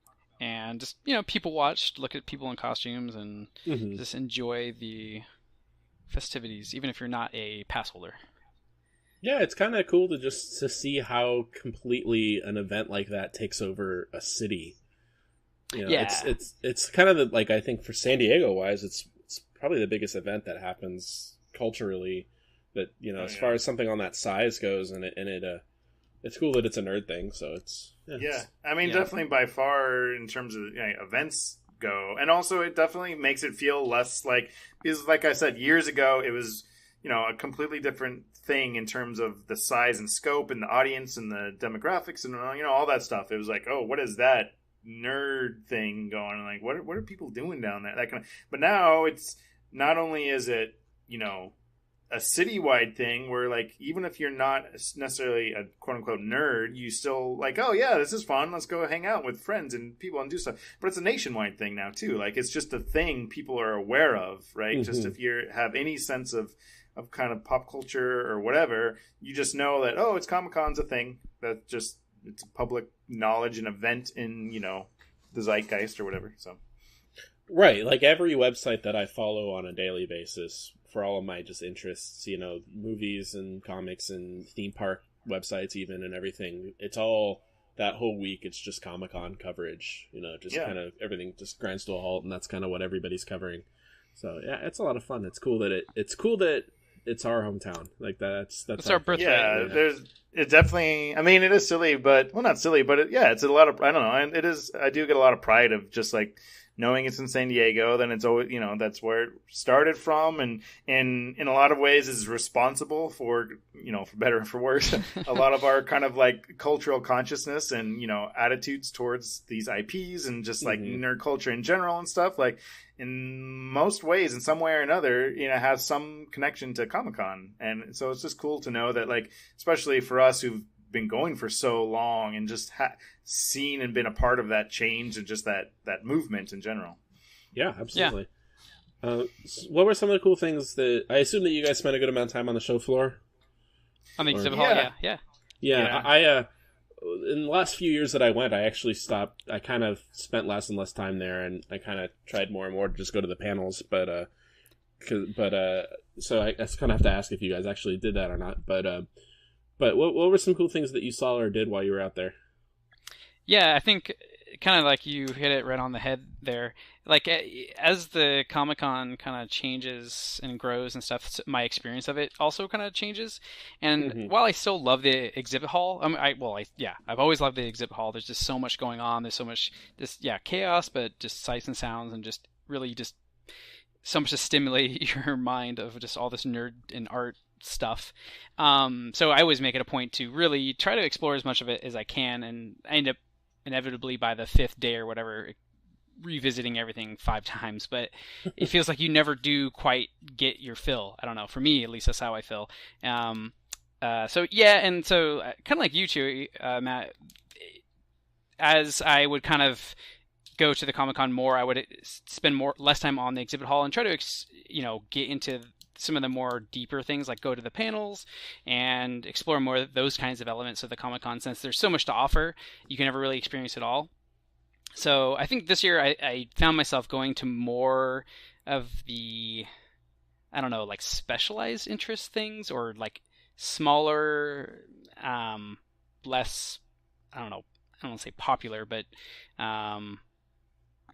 and just, people watched, look at people in costumes, and just enjoy the festivities, even if you're not a pass holder. Yeah, it's kind of cool to see how completely an event like that takes over a city. It's kind of I think for San Diego wise, it's probably the biggest event that happens culturally, that as far as something on that size goes, and it's cool that it's a nerd thing. So it's definitely by far in terms of events go, and also it definitely makes it feel less because like I said, years ago it was a completely different thing in terms of the size and scope and the audience and the demographics and all that stuff. It was like, oh, what is that nerd thing going on? Like, what are people doing down there? That kind of. But now it's not only is it a citywide thing where even if you're not necessarily a quote unquote nerd, you still oh yeah, this is fun, let's go hang out with friends and people and do stuff. But it's a nationwide thing now too. It's just a thing people are aware of, right? Just if you have any sense of kind of pop culture or whatever, you just know that it's Comic-Con's a thing that just. It's public knowledge, an event in, the zeitgeist or whatever. So, right. Like every website that I follow on a daily basis for all of my just interests, movies and comics and theme park websites even and everything. It's all that whole week. It's just Comic-Con coverage, kind of everything just grinds to a halt, and that's kind of what everybody's covering. So yeah, it's a lot of fun. It's cool that it's our hometown. That's our birthright. Yeah, it definitely. I mean, it is silly, but not silly, but it's a lot of. I don't know, and it is. I do get a lot of pride of just knowing it's in San Diego, then it's always, that's where it started from, and in a lot of ways is responsible for, for better or for worse, a lot of our kind of like cultural consciousness and, attitudes towards these IPs and just like nerd culture in general and stuff. Like in most ways, in some way or another, has some connection to Comic-Con. And so it's just cool to know that, like, especially for us who've been going for so long and just seen and been a part of that change and just that movement in general. Yeah, absolutely. Yeah. What were some of the cool things that I assume that you guys spent a good amount of time on the show floor? On the exhibit hall, yeah. I in the last few years that I went, I actually stopped. I kind of spent less and less time there, and I kind of tried more and more to just go to the panels. So I just kind of have to ask if you guys actually did that or not. But what were some cool things that you saw or did while you were out there? Yeah, I think kind of like you hit it right on the head there. Like as the Comic-Con kind of changes and grows and stuff, my experience of it also kind of changes. And while I still love the exhibit hall, I've always loved the exhibit hall. There's just so much going on. There's so much chaos, but just sights and sounds and just really just so much to stimulate your mind of just all this nerd and art stuff. So I always make it a point to really try to explore as much of it as I can, and I end up inevitably by the 5th day or whatever revisiting everything 5 times, but it feels like you never do quite get your fill. I don't know, for me at least that's how I feel. And so kind of like you two, Matt, as I would kind of go to the Comic-Con more, I would spend less time on the exhibit hall and try to get into some of the more deeper things, like go to the panels and explore more of those kinds of elements of the Comic-Con, since there's so much to offer. You can never really experience it all. So I think this year I found myself going to more of the, I don't know, like specialized interest things, or like smaller, less, I don't want to say popular, but,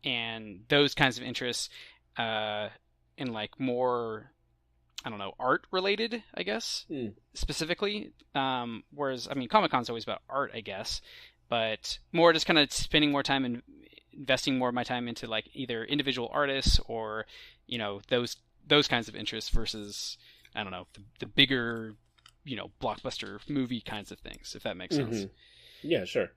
and those kinds of interests, in like more, I don't know, art related, I guess, specifically. Whereas, I mean, Comic-Con's always about art, I guess, but more just kind of spending more time and investing more of my time into like either individual artists or, those kinds of interests versus, I don't know, the bigger, blockbuster movie kinds of things, if that makes sense. Yeah, sure.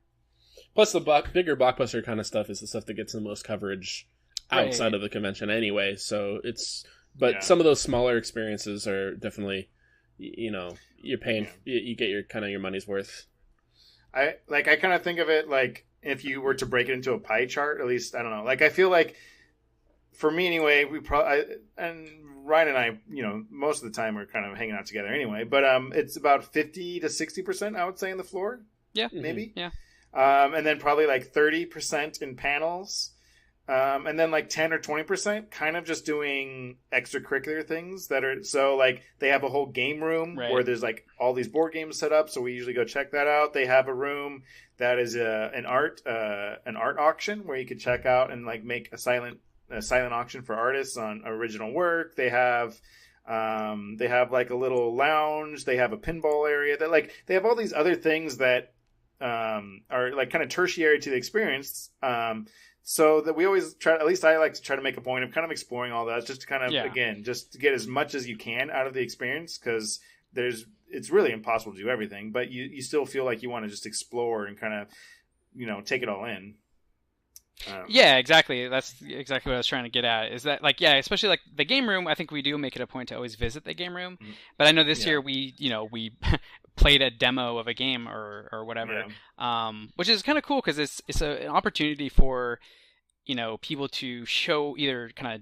Plus, the bigger blockbuster kind of stuff is the stuff that gets the most coverage outside of the convention anyway, so it's... But some of those smaller experiences are definitely, you're paying, you get your kind of your money's worth. I kind of think of it like if you were to break it into a pie chart, at least, I don't know. Like, I feel like, for me anyway, and Ryan and I, most of the time we're kind of hanging out together anyway, but it's about 50 to 60%, I would say, in the floor. Yeah. Maybe. Yeah. And then probably like 30% in panels. And then like 10 or 20% kind of just doing extracurricular things that are, so like they have a whole game room where there's like all these board games set up. So we usually go check that out. They have a room that is an art auction where you can check out and like make a silent auction for artists on original work. They have like a little lounge. They have a pinball area that like, they have all these other things that, are like kind of tertiary to the experience. So that we always try, at least I like to try to make a point of kind of exploring all that, just to kind of, again, just to get as much as you can out of the experience, because it's really impossible to do everything, but you still feel like you want to just explore and kind of, take it all in. Yeah, exactly. That's exactly what I was trying to get at, is that like, especially like the game room, I think we do make it a point to always visit the game room, but I know this year we played a demo of a game or whatever, which is kind of cool because it's an opportunity for, people to show either kind of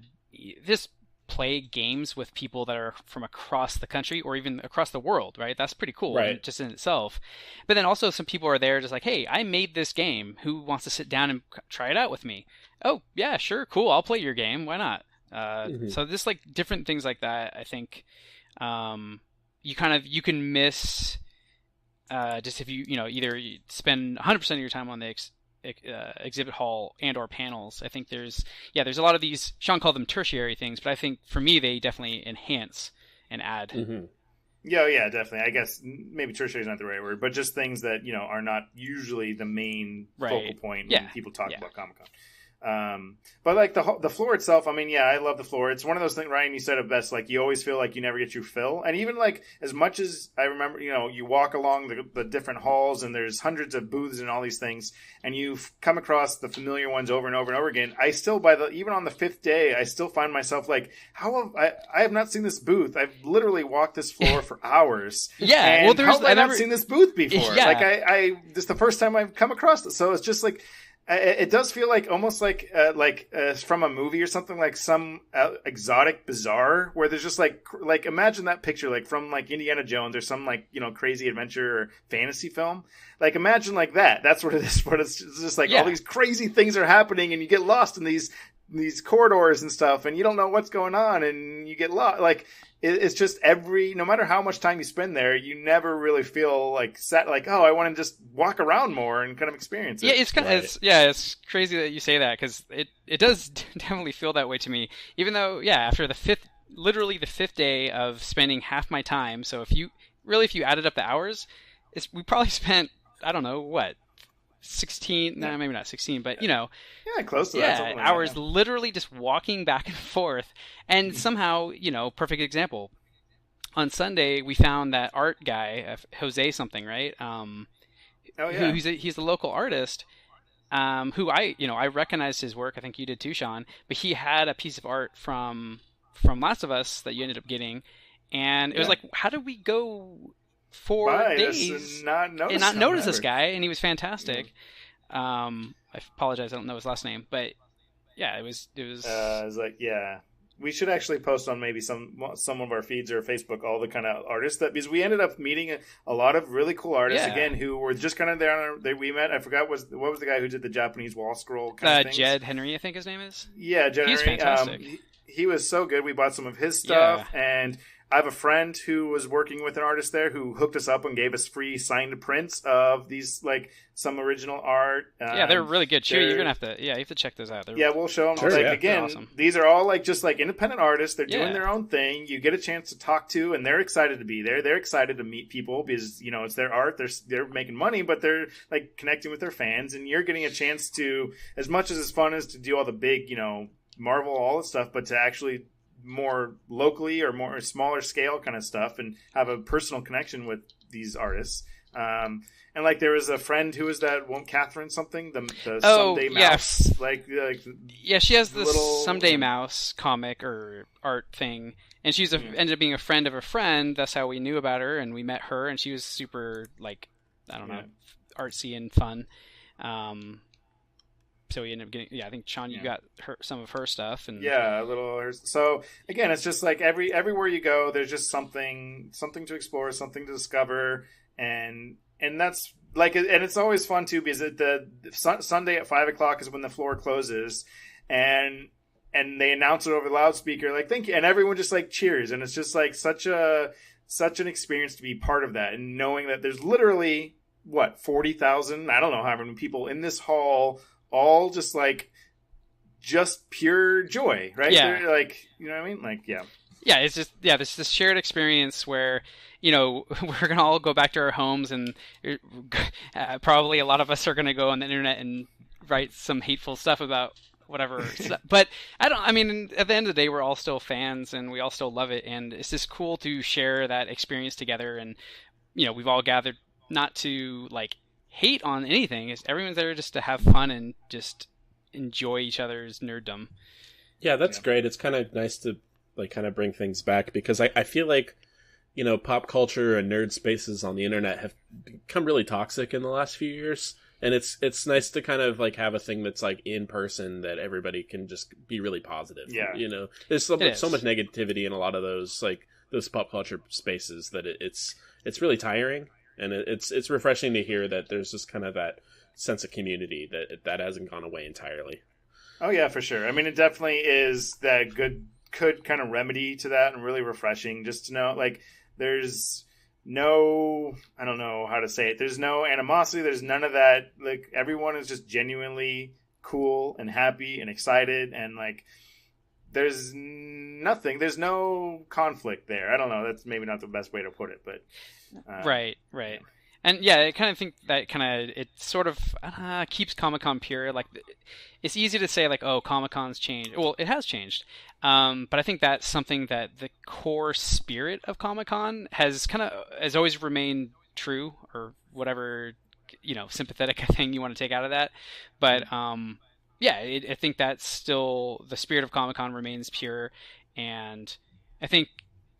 just play games with people that are from across the country or even across the world, right? That's pretty cool, just in itself. But then also some people are there just like, hey, I made this game. Who wants to sit down and try it out with me? Oh, yeah, sure, cool. I'll play your game. Why not? So just like different things like that, I think you can miss just if you either you spend 100% of your time on the exhibit hall and or panels. I think there's a lot of these, Sean called them tertiary things, but I think for me they definitely enhance and add. Yeah, definitely. I guess maybe tertiary is not the right word, but just things that are not usually the main focal point when people talk about Comic-Con. But like the floor itself, I mean, yeah, I love the floor. It's one of those things, Ryan, you said it best, like you always feel like you never get your fill. And even like as much as I remember, you walk along the different halls and there's hundreds of booths and all these things, and you've come across the familiar ones over and over and over again. I still, even on the 5th day, I still find myself like, I have not seen this booth. I've literally walked this floor for hours. Yeah, and how have I not seen this booth before? Yeah. Like this is the first time I've come across it. So it's just like, it does feel like almost like from a movie or something, like some exotic bazaar where there's just like imagine that picture like from like Indiana Jones or some like crazy adventure or fantasy film. Like imagine like that. That's what it is. But it's just like all these crazy things are happening and you get lost in these corridors and stuff and you don't know what's going on and you get lost. Like it's just no matter how much time you spend there, you never really feel like I want to just walk around more and kind of experience it. Yeah, it's kind of it's crazy that you say that because it does definitely feel that way to me. Even though after literally the 5th day of spending half my time, so if you added up the hours, we probably spent I don't know what 16, no, maybe not 16, but close to that. Yeah, hours literally just walking back and forth. And somehow, perfect example. On Sunday, we found that art guy, Jose something, right? He's the local artist, who I recognized his work. I think you did too, Sean. But he had a piece of art from Last of Us that you ended up getting. And it was like, how did we go 4 days and not notice this guy? And he was fantastic. I apologize, I don't know his last name, but it was like, we should actually post on maybe some of our feeds or Facebook all the kind of artists because we ended up meeting a lot of really cool artists again who were just kind of there. We met. I forgot what was the guy who did the Japanese wall scroll kind of things. Jed Henry, I think his name is. Yeah, Jed He's Henry. fantastic. He was so good. We bought some of his stuff and I have a friend who was working with an artist there who hooked us up and gave us free signed prints of these, like, some original art. They're really good. You're going to have to, you have to check those out. We'll show them. Sure, again, awesome. These are all, like, just, like, independent artists. They're doing their own thing. You get a chance to talk to, and they're excited to be there. They're excited to meet people because, it's their art. They're making money, but they're, like, connecting with their fans, and you're getting a chance to, as much as it's fun as to do all the big, Marvel, all this stuff, but to actually more locally or more smaller scale kind of stuff and have a personal connection with these artists. And like there was a friend who was that one Catherine something, the Someday Mouse. She has this Someday Mouse comic or art thing. And she's ended up being a friend of a friend. That's how we knew about her and we met her and she was super like, I don't know, artsy and fun. So we ended up getting, I think Sean, you got some of her stuff, and a little. So again, it's just like everywhere you go, there's just something to explore, something to discover, and that's like, and it's always fun too because the Sunday at 5:00 is when the floor closes, and they announce it over the loudspeaker, like thank you, and everyone just like cheers, and it's just like such an experience to be part of that, and knowing that there's literally 40,000, I don't know how many people in this hall. All just pure joy, right? Yeah. They're like, you know what I mean? Like, it's just this shared experience where we're gonna all go back to our homes and probably a lot of us are gonna go on the internet and write some hateful stuff about whatever stuff. But at the end of the day, we're all still fans and we all still love it, and it's just cool to share that experience together. And we've all gathered not to like hate on anything. Everyone's there just to have fun and just enjoy each other's nerddom. Yeah, that's great. It's kind of nice to like kind of bring things back because I feel like pop culture and nerd spaces on the internet have become really toxic in the last few years, and it's nice to kind of like have a thing that's like in person that everybody can just be really positive. There's so much negativity in a lot of those pop culture spaces that it's really tiring. And it's refreshing to hear that there's just kind of that sense of community that hasn't gone away entirely. Oh yeah, for sure. I mean, it definitely is that good kind of remedy to that, and really refreshing just to know like there's no, I don't know how to say it. There's no animosity. There's none of that. Like everyone is just genuinely cool and happy and excited, and like there's nothing. There's no conflict there. I don't know. That's maybe not the best way to put it, but. Right. And yeah, I kind of think that it sort of keeps Comic-Con pure. Like, it's easy to say like, oh, Comic-Con's changed. Well, it has changed, but I think that's something that the core spirit of Comic-Con has always remained true, or whatever, sympathetic thing you want to take out of that. But yeah, I think that's still the spirit of Comic-Con remains pure, and I think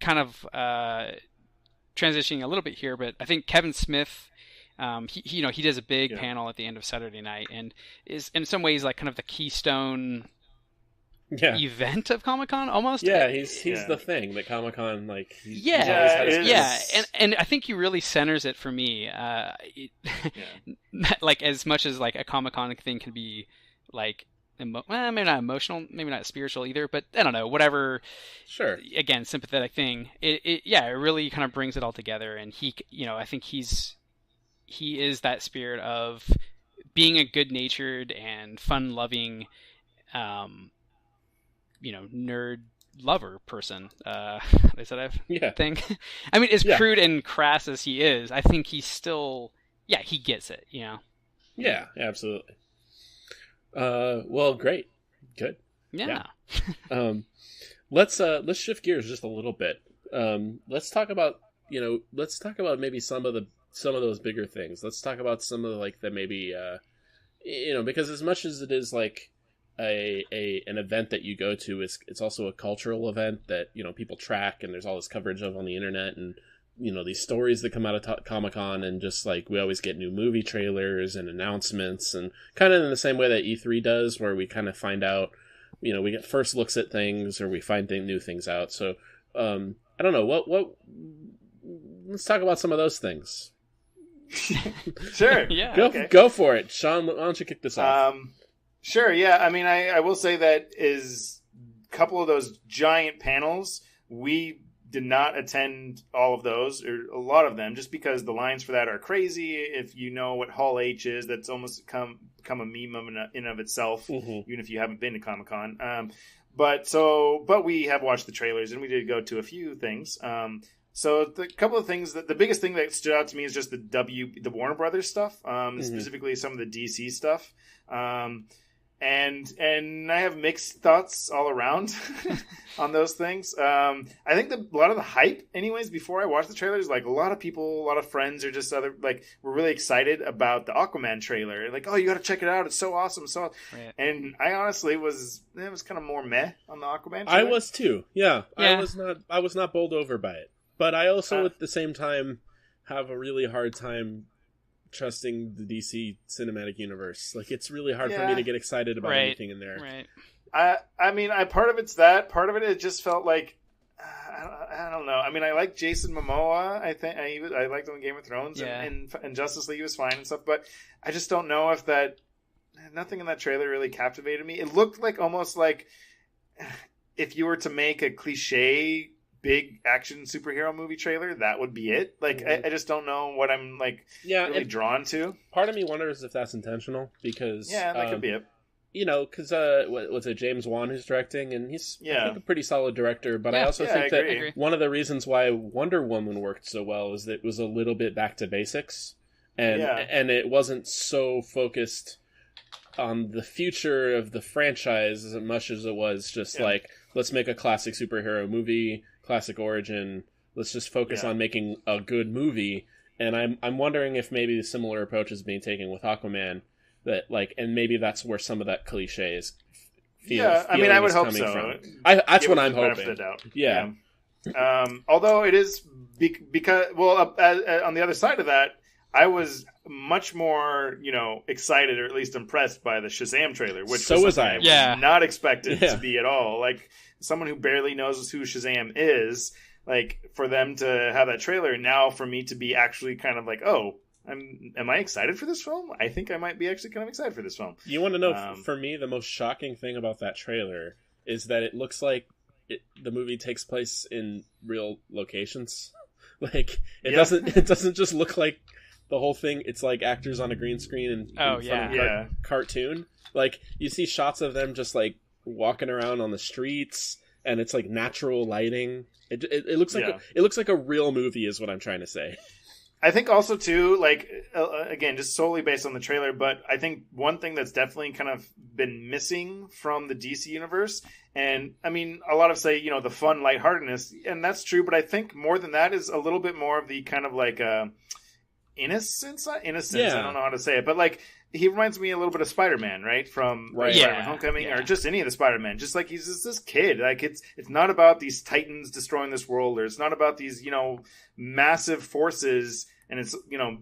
kind of. Transitioning a little bit here, but I think Kevin Smith, he does a big panel at the end of Saturday night, and is in some ways like kind of the keystone event of Comic-Con almost. Yeah, he's the thing that Comic-Con and I think he really centers it for me. Like as much as like a Comic-Con thing can be like. Maybe not emotional, maybe not spiritual either, but I don't know, whatever. Sure. Again, sympathetic thing. It really kind of brings it all together, and I think he is that spirit of being a good-natured and fun-loving, nerd lover person. Is that a thing? I mean, as crude and crass as he is, I think he's still, he gets it. Yeah, absolutely. Well, great. Good. Yeah. Let's shift gears just a little bit. Let's talk about maybe some of those bigger things. Let's talk about some of the maybe, because as much as it is like an event that you go to, it's also a cultural event that, people track, and there's all this coverage of on the internet, and, these stories that come out of Comic-Con, and just like we always get new movie trailers and announcements, and kind of in the same way that E3 does, where we kind of find out, we get first looks at things, or we find new things out. So I don't know, what let's talk about some of those things. Sure. Go for it, Sean. Why don't you kick this off? Sure. Yeah. I mean, I will say that is a couple of those giant panels. We did not attend all of those, or a lot of them, just because the lines for that are crazy. If you know what Hall H is, that's almost become a meme in of itself, even if you haven't been to Comic-Con. But we have watched the trailers, and we did go to a few things. So the couple of things, the biggest thing that stood out to me is just the Warner Brothers stuff, specifically some of the DC stuff. And I have mixed thoughts all around on those things. I think a lot of the hype, anyways, before I watched the trailers, like a lot of friends or just were really excited about the Aquaman trailer. Like, oh, you got to check it out. It's so awesome. Right. And I honestly was kind of more meh on the Aquaman trailer. I was too. Yeah. I was not bowled over by it. But I also, at the same time, have a really hard time trusting the DC cinematic universe. Like, it's really hard for me to get excited about anything in there. Right. I mean, part of it's that. Part of it just felt like, I don't know. I mean, I like Jason Momoa. I think I liked him in Game of Thrones, and Justice League was fine and stuff. But I just don't know if nothing in that trailer really captivated me. It looked like almost like if you were to make a cliche big action superhero movie trailer, that would be it. Like, I just don't know what I'm really drawn to. Part of me wonders if that's intentional, because that could be it. Because what's it, James Wan who's directing, and he's I think a pretty solid director. But I also think that one of the reasons why Wonder Woman worked so well is that it was a little bit back to basics, and it wasn't so focused on the future of the franchise as much as it was just like, let's make a classic superhero movie. Classic origin. Let's just focus on making a good movie. And I'm wondering if maybe a similar approach is being taken with Aquaman. That and maybe that's where some of that cliche is. I mean, I would hope so. That's what I'm hoping. Yeah. Although it is because on the other side of that, I was much more excited, or at least impressed by the Shazam trailer, which was not expected to be at all. Like, someone who barely knows who Shazam is, like, for them to have that trailer, now for me to be actually kind of like, oh, am I excited for this film? I think I might be actually kind of excited for this film. You want to know, for me, the most shocking thing about that trailer is that it looks like the movie takes place in real locations. Like, it doesn't just look like the whole thing. It's like actors on a green screen and cartoon. Like, you see shots of them just like walking around on the streets, and it's like natural lighting. It looks like it looks like a real movie, is what I'm trying to say. I think also too, like again, just solely based on the trailer, but I think one thing that's definitely kind of been missing from the DC universe, and I mean, a lot of say, you know, the fun lightheartedness, and that's true, but I think more than that is a little bit more of the kind of like innocence. Yeah. I don't know how to say it, but like he reminds me a little bit of Spider-Man, right? From Spider-Man Homecoming, or just any of the Spider-Man. Just like he's just this kid. Like it's not about these titans destroying this world, or it's not about these, you know, massive forces, and it's, you know,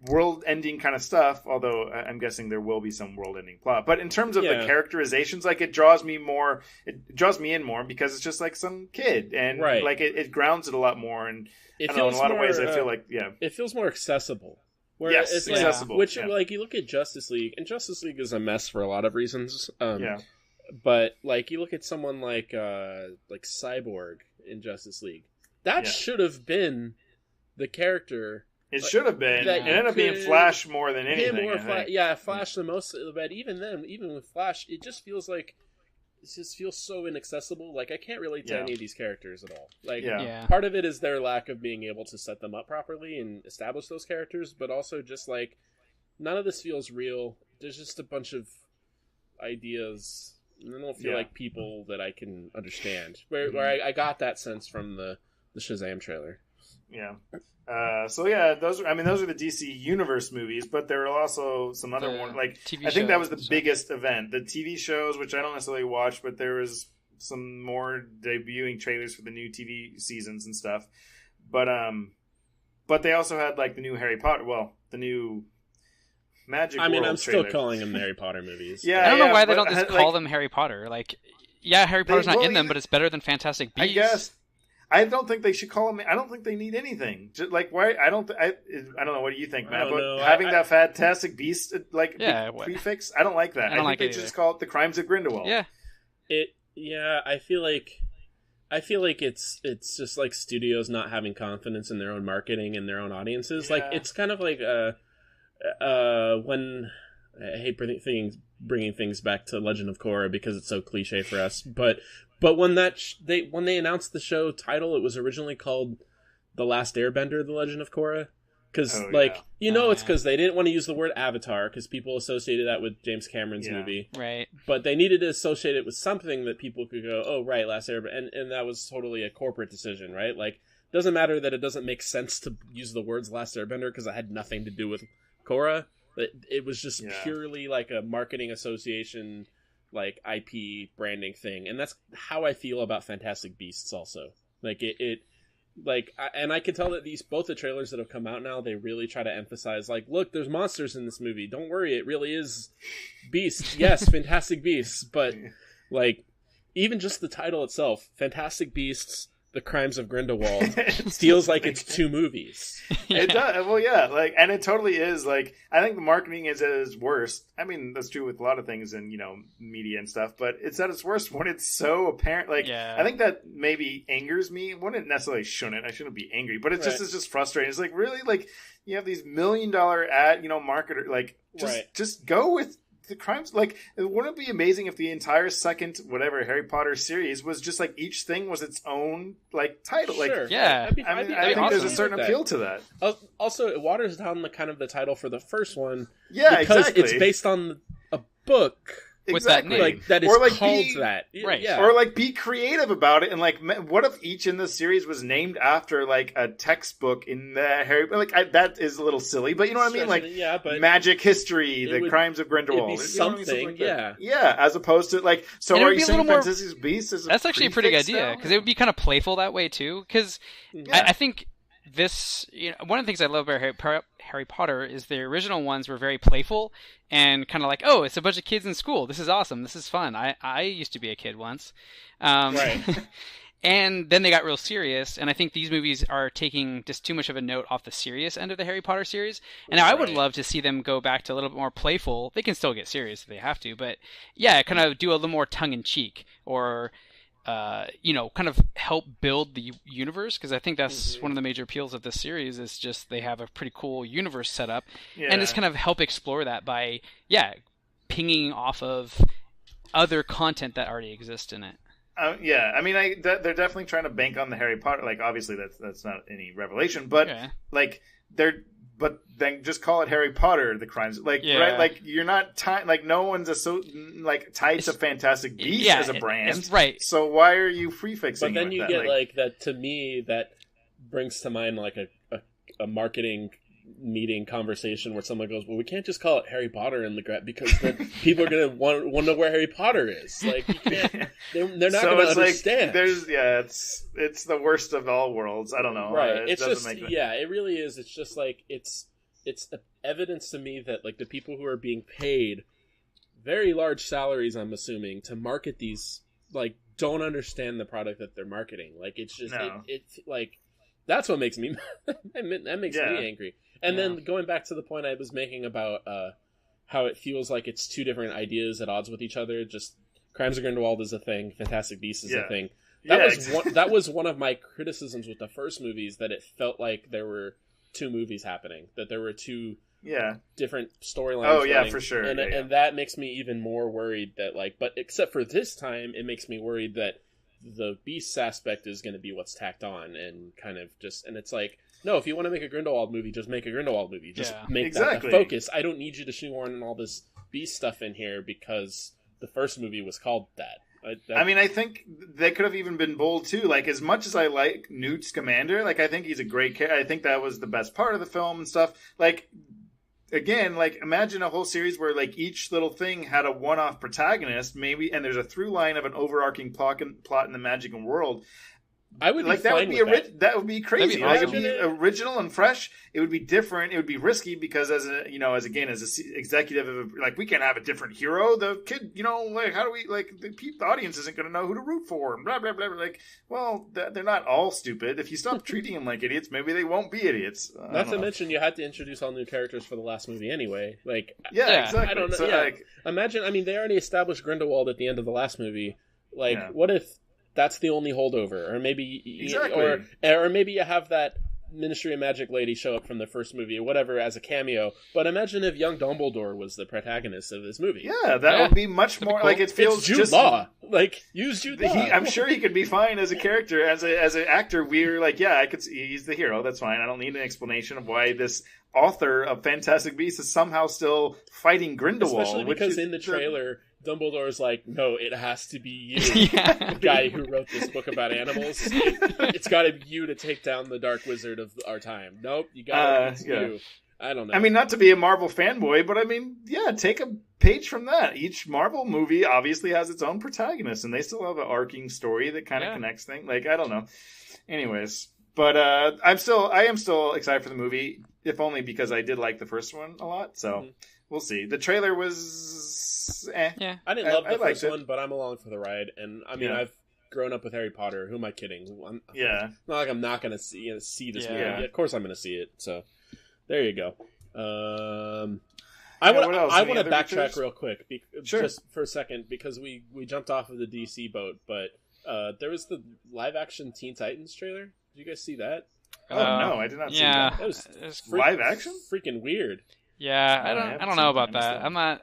world-ending kind of stuff. Although I'm guessing there will be some world-ending plot. But in terms of the characterizations, like it draws me in more because it's just like some kid, and like it grounds it a lot more. And I don't know, in a lot of ways, I feel like it feels more accessible. Where yes, it's accessible. Which like you look at Justice League, and Justice League is a mess for a lot of reasons. But like you look at someone like Cyborg in Justice League, that should have been the character. It should have been. It ended up being Flash more than anything. Flash the most. But even then, even with Flash, it just feels like it just feels so inaccessible. Like I can't relate to any of these characters at all. Like part of it is their lack of being able to set them up properly and establish those characters, but also just like none of this feels real. There's just a bunch of ideas. And I don't feel like people that I can understand. Where I got that sense from the Shazam trailer. Yeah. Those are the DC Universe movies, but there are also some other ones. Like TV I think that was the biggest event. The TV shows, which I don't necessarily watch, but there was some more debuting trailers for the new TV seasons and stuff. But they also had like the new Harry Potter. Well, the new Magic. I mean, World I'm trailer. still calling them Harry Potter movies. I don't know why they don't just call them Harry Potter. Like, Harry Potter's not in them, but it's better than Fantastic Beasts. I guess. I don't think they should call them. I don't think they need anything. Just like why? I don't know. What do you think, Matt? But having that Fantastic Beast prefix, I don't like that. I think they should just call it the Crimes of Grindelwald. I feel like it's just like studios not having confidence in their own marketing and their own audiences. Like it's kind of like when I hate bringing things back to Legend of Korra because it's so cliche for us, but when they announced the show title, it was originally called The Last Airbender: The Legend of Korra, because it's because they didn't want to use the word Avatar because people associated that with James Cameron's movie, right? But they needed to associate it with something that people could go, oh right, Last Airbender, and that was totally a corporate decision, right? Like, it doesn't matter that it doesn't make sense to use the words Last Airbender because it had nothing to do with Korra. It was just purely like a marketing association, like IP branding thing, and that's how I feel about Fantastic Beasts. Also, like and I can tell that both the trailers that have come out now, they really try to emphasize, like, look, there's monsters in this movie. Don't worry, it really is beasts. Yes, Fantastic Beasts, but like even just the title itself, Fantastic Beasts: The Crimes of Grindelwald, feels like it's two movies. It does. Well, like, and it totally is. Like, I think the marketing is at its worst. I mean, that's true with a lot of things in, media and stuff, but it's at its worst when it's so apparent. Like, I think that maybe angers me. I shouldn't be angry, but it's just frustrating. It's like, really, like, you have these $1 million ad, marketer, like, just go with the crimes. Like, wouldn't it be amazing if the entire second Harry Potter series was just like each thing was its own like title? Sure. Like, I think awesome. There's a certain appeal to that. Also, it waters down the kind of the title for the first one. Yeah, because exactly. it's based on a book. With that name. Like, that is called that. Right. Yeah. Or like be creative about it, and like what if each in the series was named after like a textbook in the Harry, like that is a little silly, but you know what I mean? Like magic history, the Crimes of Grindelwald. It'd be something, yeah, as opposed to like, so are you saying Fantastic Beasts? That's actually a pretty good idea, because it would be kind of playful that way too, because I think this, one of the things I love about Harry Potter is the original ones were very playful and kind of like, oh, it's a bunch of kids in school. This is awesome. This is fun. I used to be a kid once. Right. And then they got real serious, and I think these movies are taking just too much of a note off the serious end of the Harry Potter series. And I would love to see them go back to a little bit more playful. They can still get serious if they have to, but kind of do a little more tongue-in-cheek, or kind of help build the universe, because I think that's one of the major appeals of this series is just they have a pretty cool universe set up, and just kind of help explore that by pinging off of other content that already exists in it. Yeah, I mean, they're definitely trying to bank on the Harry Potter. Like, obviously, that's not any revelation, but like but then just call it Harry Potter. The crimes, like, right? Like, you're not like no one's tied to Fantastic Beasts as a brand, right? So why are you prefixing? But then you get like that. To me, that brings to mind like a marketing meeting conversation where someone goes, well, we can't just call it Harry Potter in the because then people are going to want to know where Harry Potter is. Like, you can't, they're not going to understand. Like, it's the worst of all worlds. I don't know. Right. It's just, it really is. It's just like, it's evidence to me that like the people who are being paid very large salaries, I'm assuming, to market these, like, don't understand the product that they're marketing. Like, it's just, it's like, that's what makes me, that makes me angry. And then going back to the point I was making about how it feels like it's two different ideas at odds with each other. Just Crimes of Grindelwald is a thing, Fantastic Beasts is a thing. That was one of my criticisms with the first movies, that it felt like there were two movies happening, that there were two different storylines. Oh yeah, for sure. And that makes me even more worried that, like, but except for this time, it makes me worried that the Beasts aspect is going to be what's tacked on and kind of just, and it's like, no, if you want to make a Grindelwald movie, just make a Grindelwald movie. Just make that the focus. I don't need you to shoehorn all this Beast stuff in here because the first movie was called that. I mean, I think they could have even been bold too. Like, as much as I like Newt Scamander, like, I think he's a great character. I think that was the best part of the film and stuff. Like, again, like, imagine a whole series where, like, each little thing had a one-off protagonist, maybe, and there's a through line of an overarching plot in the magic world. I would like that would be that would be crazy. That'd be like, it would be original and fresh. It would be different. It would be risky because as an executive of like, we can't have a different hero. The kid, like, how do we, like, the audience isn't going to know who to root for and blah blah blah. Like, well, they're not all stupid. If you stop treating them like idiots, maybe they won't be idiots. Not to mention, you had to introduce all new characters for the last movie anyway. Like, exactly. I don't know. So, like, imagine. I mean, they already established Grindelwald at the end of the last movie. Like, what if that's the only holdover, or maybe or maybe you have that Ministry of Magic lady show up from the first movie or whatever as a cameo. But imagine if young Dumbledore was the protagonist of this movie. Yeah, that would be much more like, it feels it's Jude Law. Like, use Jude Law. I'm sure he could be fine as a character, as an actor. We're like, I could see he's the hero. That's fine. I don't need an explanation of why this author of Fantastic Beasts is somehow still fighting Grindelwald. Especially because in the trailer, Dumbledore's like, no, it has to be you, the guy who wrote this book about animals. It's got to be you to take down the Dark Wizard of our time. Nope, you got it. You. I don't know. I mean, not to be a Marvel fanboy, but I mean, take a page from that. Each Marvel movie obviously has its own protagonist, and they still have an arcing story that kind of connects things. Like, I don't know. Anyways, but I am still excited for the movie, if only because I did like the first one a lot. So we'll see. The trailer was. Yeah, I didn't love the first one, but I'm along for the ride. And I mean, I've grown up with Harry Potter. Who am I kidding? It's not like I'm not going to see this movie. Of course, I'm going to see it. So there you go. I want to backtrack real quick, just for a second, because we jumped off of the DC boat, but there was the live action Teen Titans trailer. Did you guys see that? Oh no, I did not see that. It was live action. Freaking weird. Yeah, I don't know about that. I'm not.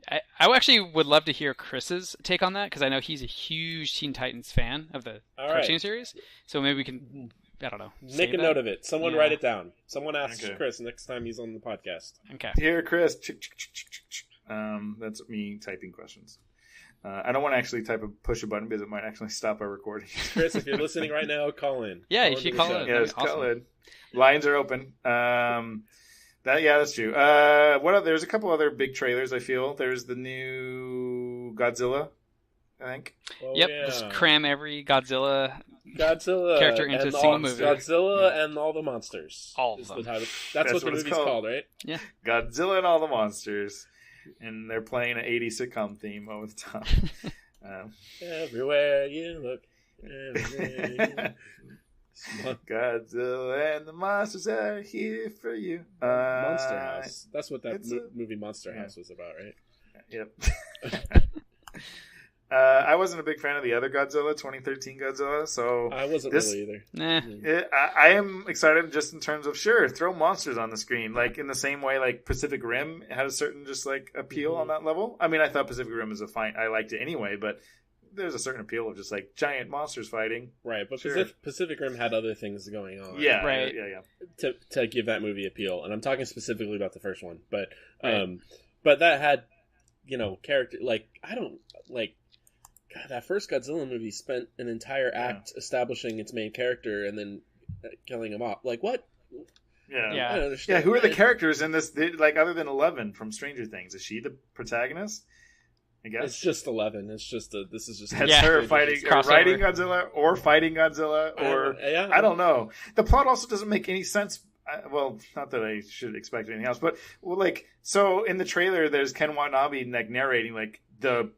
I actually would love to hear Chris's take on that, because I know he's a huge Teen Titans fan of the cartoon series. So maybe we can, I don't know, make a note of it. Someone write it down. Someone ask Chris next time he's on the podcast. Okay. Here, Chris. That's me typing questions. I don't want to actually push a button because it might actually stop our recording. Chris, if you're listening right now, call in. Yeah, you should call in. Yeah, call in. Lines are open. That's true. There's a couple other big trailers, I feel. There's the new Godzilla, I think. Oh, just cram every Godzilla character into a single movie. Godzilla and all the monsters. All of them. That's what the movie's called, right? Yeah. Godzilla and all the monsters. And they're playing an 80s sitcom theme over the top. Everywhere you look. Everywhere you look. Godzilla and the monsters are here for you. Monster House. That's what that movie Monster House was about, right? Yep. I wasn't a big fan of the other Godzilla, 2013 Godzilla, so I wasn't really either. Nah. I am excited just in terms of, throw monsters on the screen, like in the same way like Pacific Rim had a certain just like appeal on that level. I mean, I thought Pacific Rim was I liked it anyway, but there's a certain appeal of just like giant monsters fighting. Right, but Sure. Pacific Rim had other things going on. Yeah, Right. yeah. To give that movie appeal, and I'm talking specifically about the first one, but Right. but that had, character, like, I don't like. God, that first Godzilla movie spent an entire act establishing its main character and then killing him off. Like, what? Yeah. Yeah. I don't understand. Yeah, who are the characters in this? Like, other than Eleven from Stranger Things, is she the protagonist? I guess It's just 11. It's just this is just that's Yeah. her fighting, or Crossover. riding Godzilla, or fighting Godzilla, or I don't know. The plot also doesn't make any sense. Well, not that I should expect anything else, but so in the trailer, there's Ken Watanabe like narrating like the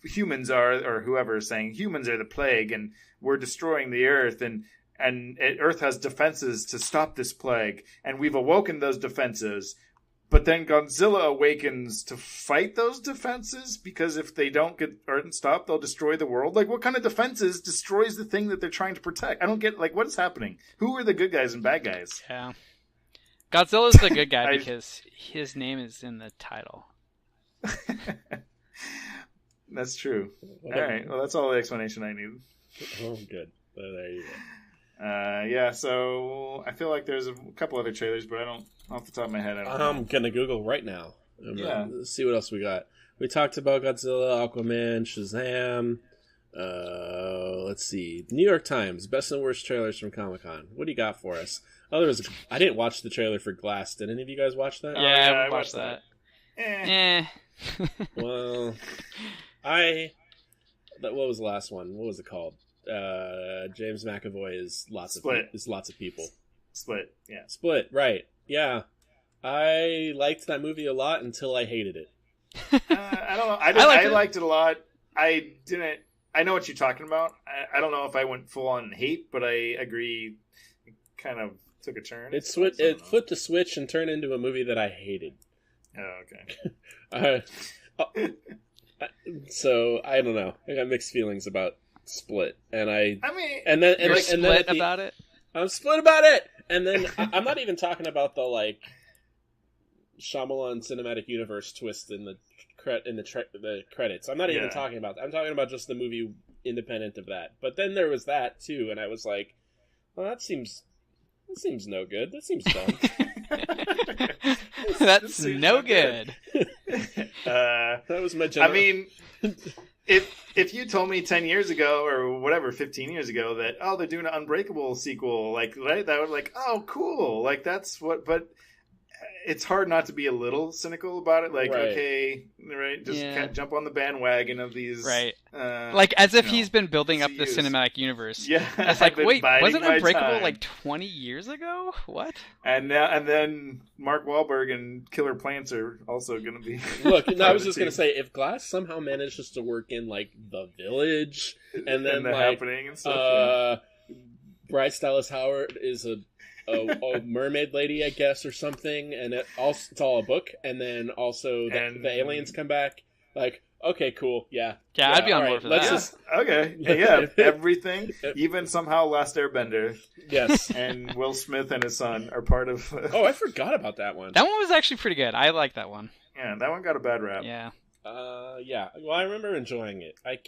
humans are, or whoever is saying humans are the plague, and we're destroying the Earth, and Earth has defenses to stop this plague, and we've awoken those defenses. But then Godzilla awakens to fight those defenses, because if they don't get Earth stopped, they'll destroy the world. Like, what kind of defenses destroys the thing that they're trying to protect? I don't get, like, what is happening? Who are the good guys and bad guys? Yeah. Godzilla's the good guy because his name is in the title. That's true. All right. Well, that's all the explanation I need. Oh, good. Well, there you go. Yeah, so I feel like there's a couple other trailers, but I don't, off the top of my head, I don't know. I'm gonna Google right now. Yeah. Let's see what else we got. We talked about Godzilla, Aquaman, Shazam. Let's see. New York Times, best and worst trailers from Comic-Con. What do you got for us? Oh, I didn't watch the trailer for Glass. Did any of you guys watch that? Yeah, I I watched that. Eh. Well, what was the last one? What was it called? James McAvoy is lots of people. Split, yeah. Split, right. Yeah. I liked that movie a lot until I hated it. I don't know. I liked it a lot. I know what you're talking about. I don't know if I went full on hate, but I agree. It kind of took a turn. It flipped a switch and turned into a movie that I hated. Oh, okay. So I don't know. I got mixed feelings about Split, and You're split about it? I'm split about it. And then I'm not even talking about the like Shyamalan cinematic universe twist in the credits. I'm not even talking about that. I'm talking about just the movie independent of that. But then there was that too, and I was like, well, that seems no good. That seems dumb. That's no good. That was my general... I mean, if you told me 10 years ago or whatever, 15 years ago that, oh, they're doing an Unbreakable sequel, like, right? That would like, oh, cool. Like, that's what, but it's hard not to be a little cynical about it. Like, right. Okay, right? Just can't jump on the bandwagon of these. Right. Like, as if he's been building up the CUs. cinematic universe. Yeah. It's like, wait, wasn't Unbreakable time. like 20 years ago? What? And then Mark Wahlberg and Killer Plants are also going to be. Look, no, I was just going to say, if Glass somehow manages to work in like The Village, and then the like happening and stuff. Bryce Dallas Howard is a mermaid lady, I guess, or something, and it's all a book, and then also the aliens come back. Like, okay, cool, yeah, I'd be on board for that. Okay, yeah, everything, even somehow Last Airbender. Yes, and Will Smith and his son are part of. Oh, I forgot about that one. That one was actually pretty good. I like that one. Yeah, that one got a bad rap. Yeah. Yeah. Well, I remember enjoying it. I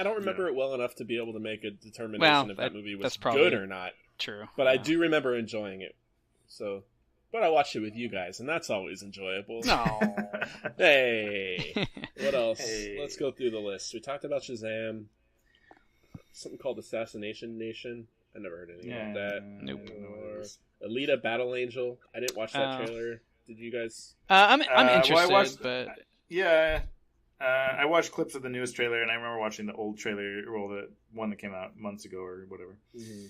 don't remember it well enough to be able to make a determination if that movie was good or not. True. But I do remember enjoying it. So, but I watched it with you guys, and that's always enjoyable. No. Hey. What else? Hey. Let's go through the list. We talked about Shazam. Something called Assassination Nation. I never heard anything about that. Nope. Or Alita Battle Angel. I didn't watch that trailer. Did you guys? I'm interested, well, I watched, but yeah. I watched clips of the newest trailer, and I remember watching the old trailer, or the one that came out months ago or whatever. Mm-hmm.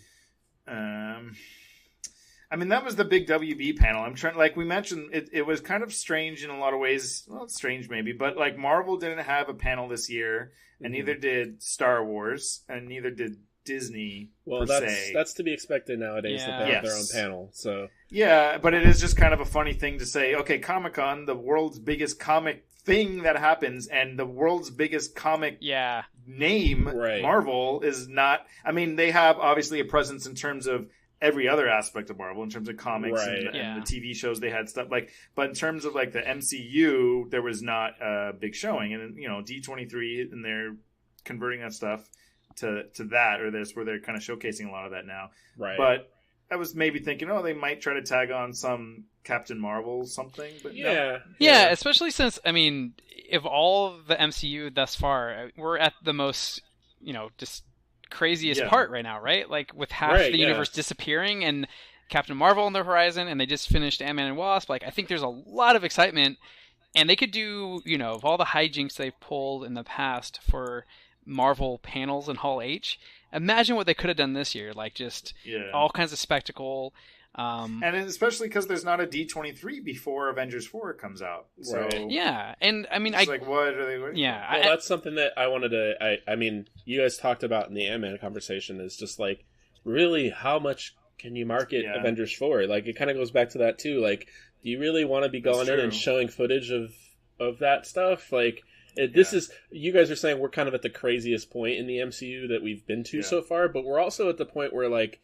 I mean, that was the big WB panel. I'm trying, like we mentioned, it was kind of strange in a lot of ways. Well, it's strange maybe, but like Marvel didn't have a panel this year, and neither did Star Wars, and neither did Disney. Well, that's to be expected nowadays that they have their own panel. So yeah, but it is just kind of a funny thing to say. Okay, Comic-Con, the world's biggest comic thing that happens, and the world's biggest comic name, Marvel, is not. I mean, they have obviously a presence in terms of every other aspect of Marvel, in terms of comics and the TV shows they had stuff like. But in terms of like the MCU, there was not a big showing, and D23 in their converting that stuff to that, or this where they're kind of showcasing a lot of that now. Right. But I was maybe thinking, they might try to tag on some Captain Marvel something, but no. Yeah, especially since, I mean, of all the MCU thus far, we're at the most, just craziest part right now, right? Like, with half the universe disappearing and Captain Marvel on the horizon, and they just finished Ant-Man and Wasp, like, I think there's a lot of excitement, and they could do, of all the hijinks they've pulled in the past for Marvel panels in Hall H, imagine what they could have done this year, like, just all kinds of spectacle. And especially because there's not a D23 before Avengers 4 comes out. So right. Yeah, and I mean, it's like, what are they waiting for? Well, that's something that I wanted to. I mean, you guys talked about in the Ant-Man conversation is just like, really, how much can you market Avengers 4? Like, it kind of goes back to that too. Like, do you really want to be going in and showing footage of that stuff? Like, this is, you guys are saying we're kind of at the craziest point in the MCU that we've been to so far, but we're also at the point where, like,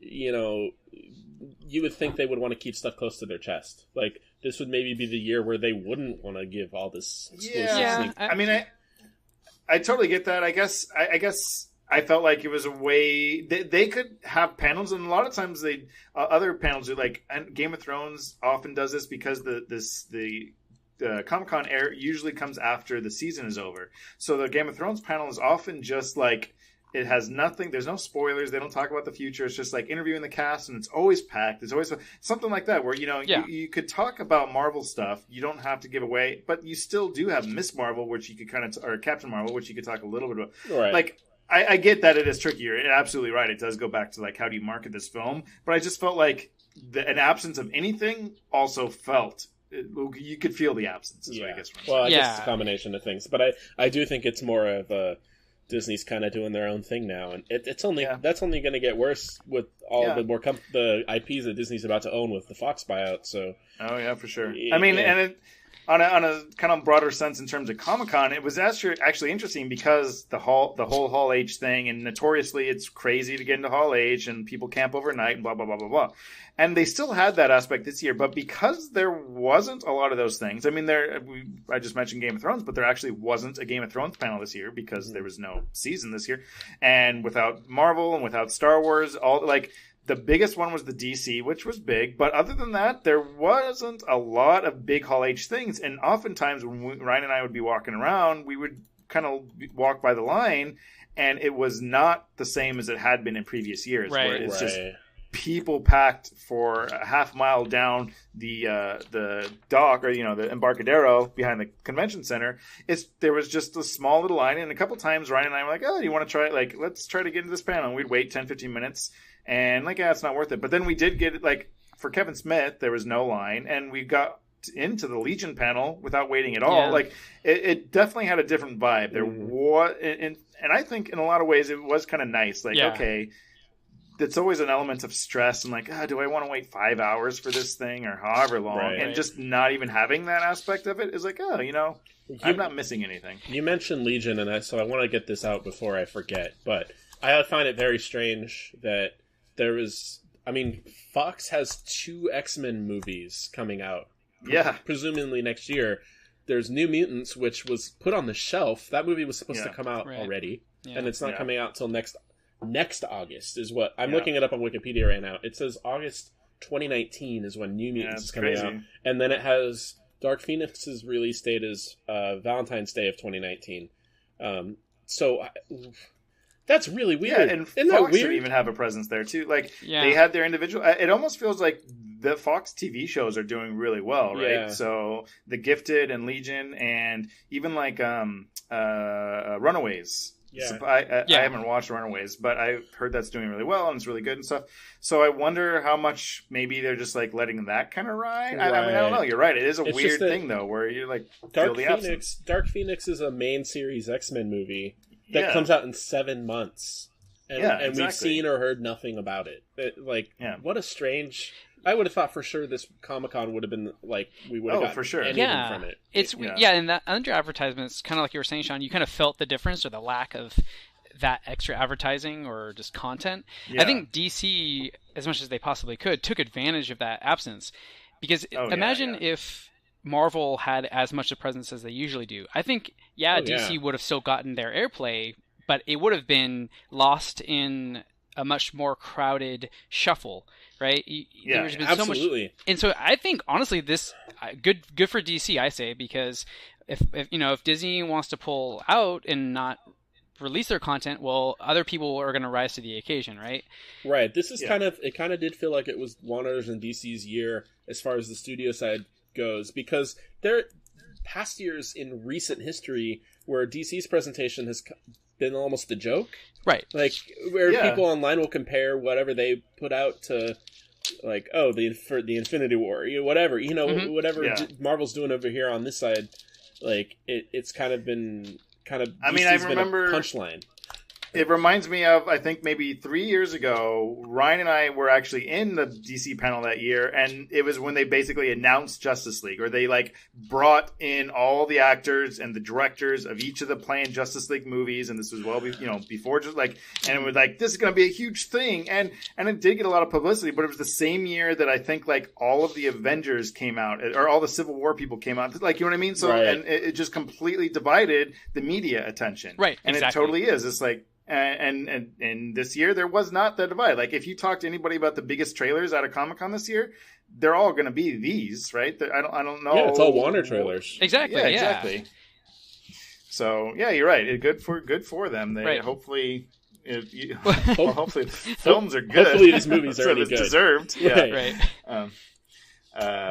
you would think they would want to keep stuff close to their chest. Like, this would maybe be the year where they wouldn't want to give all this exclusive I mean, I totally get that. I guess I felt like it was a way they could have panels, and a lot of times they other panels are like, and Game of Thrones often does this because the Comic-Con air usually comes after the season is over. So the Game of Thrones panel is often just like, it has nothing. There's no spoilers. They don't talk about the future. It's just like interviewing the cast, and it's always packed. It's always something like that where, you could talk about Marvel stuff. You don't have to give away, but you still do have Miss Marvel, which you could kind of, or Captain Marvel, which you could talk a little bit about. Right. Like, I get that it is trickier. You're absolutely right. It does go back to, like, how do you market this film? But I just felt like an absence of anything also felt. You could feel the absence. Is what I guess. Well, I guess it's a combination of things, but I do think it's more of a Disney's kind of doing their own thing now, and it's only that's only going to get worse with all the more the IPs that Disney's about to own with the Fox buyout. So, for sure. I mean, and on a kind of broader sense in terms of Comic-Con, it was actually interesting because the whole Hall H thing, and notoriously it's crazy to get into Hall H, and people camp overnight, and blah blah blah blah blah. And they still had that aspect this year, but because there wasn't a lot of those things, I mean, I just mentioned Game of Thrones, but there actually wasn't a Game of Thrones panel this year because there was no season this year. And without Marvel and without Star Wars, the biggest one was the DC, which was big. But other than that, there wasn't a lot of big Hall H things. And oftentimes when Ryan and I would be walking around, we would kind of walk by the line, and it was not the same as it had been in previous years. Right. Where it's just people packed for a half mile down the dock, or the Embarcadero behind the convention center. There was just a small little line, and a couple times Ryan and I were like, "Oh, do you want to try it? Like, let's try to get into this panel." And we'd wait 10-15 minutes, and like, it's not worth it. But then we did get it. Like, for Kevin Smith, there was no line, and we got into the Legion panel without waiting at all. Like, it definitely had a different vibe. There was, and I think in a lot of ways it was kind of nice. Like, okay. It's always an element of stress and like, do I want to wait 5 hours for this thing or however long? Right. And just not even having that aspect of it is like, I'm not missing anything. You mentioned Legion, and so I want to get this out before I forget, but I find it very strange that there is, I mean, Fox has 2 X-Men movies coming out. Presumably next year. There's New Mutants, which was put on the shelf. That movie was supposed to come out already, and it's not coming out till next August is what I'm looking it up on Wikipedia right now. It says August 2019 is when New Mutants is coming out, and then it has Dark Phoenix's release date is Valentine's Day of 2019. So that's really weird. And Isn't Fox that weird? should even have a presence there too. Like, they had their individual. It almost feels like the Fox TV shows are doing really well, right? Yeah. So The Gifted and Legion, and even like Runaways. Yeah. I haven't watched Runaways, but I've heard that's doing really well and it's really good and stuff. So I wonder how much maybe they're just like letting that kind of ride. I mean, I don't know. You're right. It is a weird thing though, where you're like Dark Phoenix is a main series X-Men movie that comes out in 7 months, and we've seen or heard nothing about it. What a strange. I would have thought for sure this Comic-Con would have been like, we would have gotten for sure. anything from it. And that under advertisements, kind of like you were saying, Sean, you kind of felt the difference or the lack of that extra advertising or just content. I think DC, as much as they possibly could, took advantage of that absence, because imagine if Marvel had as much of a presence as they usually do. I think, DC would have still gotten their airplay, but it would have been lost in a much more crowded shuffle, right? There's been absolutely. So much, and so I think honestly, this good for DC, I say, because if Disney wants to pull out and not release their content, well, other people are going to rise to the occasion, right? Right. This is kind of did feel like it was Warner's and DC's year as far as the studio side goes, because there past years in recent history where DC's presentation has been almost a joke, right? Like where people online will compare whatever they put out to like, oh, the Infinity War, whatever, whatever Marvel's doing over here on this side. Like it's kind of been I mean, I remember punchline. It reminds me of, I think maybe 3 years ago, Ryan and I were actually in the DC panel that year, and it was when they basically announced Justice League, or they like brought in all the actors and the directors of each of the planned Justice League movies, and this was before just like, and it was like, this is going to be a huge thing, and it did get a lot of publicity, but it was the same year that I think like all of the Avengers came out, or all the Civil War people came out, like, you know what I mean? So, and it just completely divided the media attention, right? And exactly. It totally is. It's like. And this year there was not that divide. Like if you talk to anybody about the biggest trailers out of Comic-Con this year, they're all going to be these, right? I don't know. Yeah, it's all Warner trailers. Exactly. Yeah, exactly. So yeah, you're right. Good for them. They hopefully. Hopefully the films are good. Hopefully these movies are good. Deserved. Yeah. Right.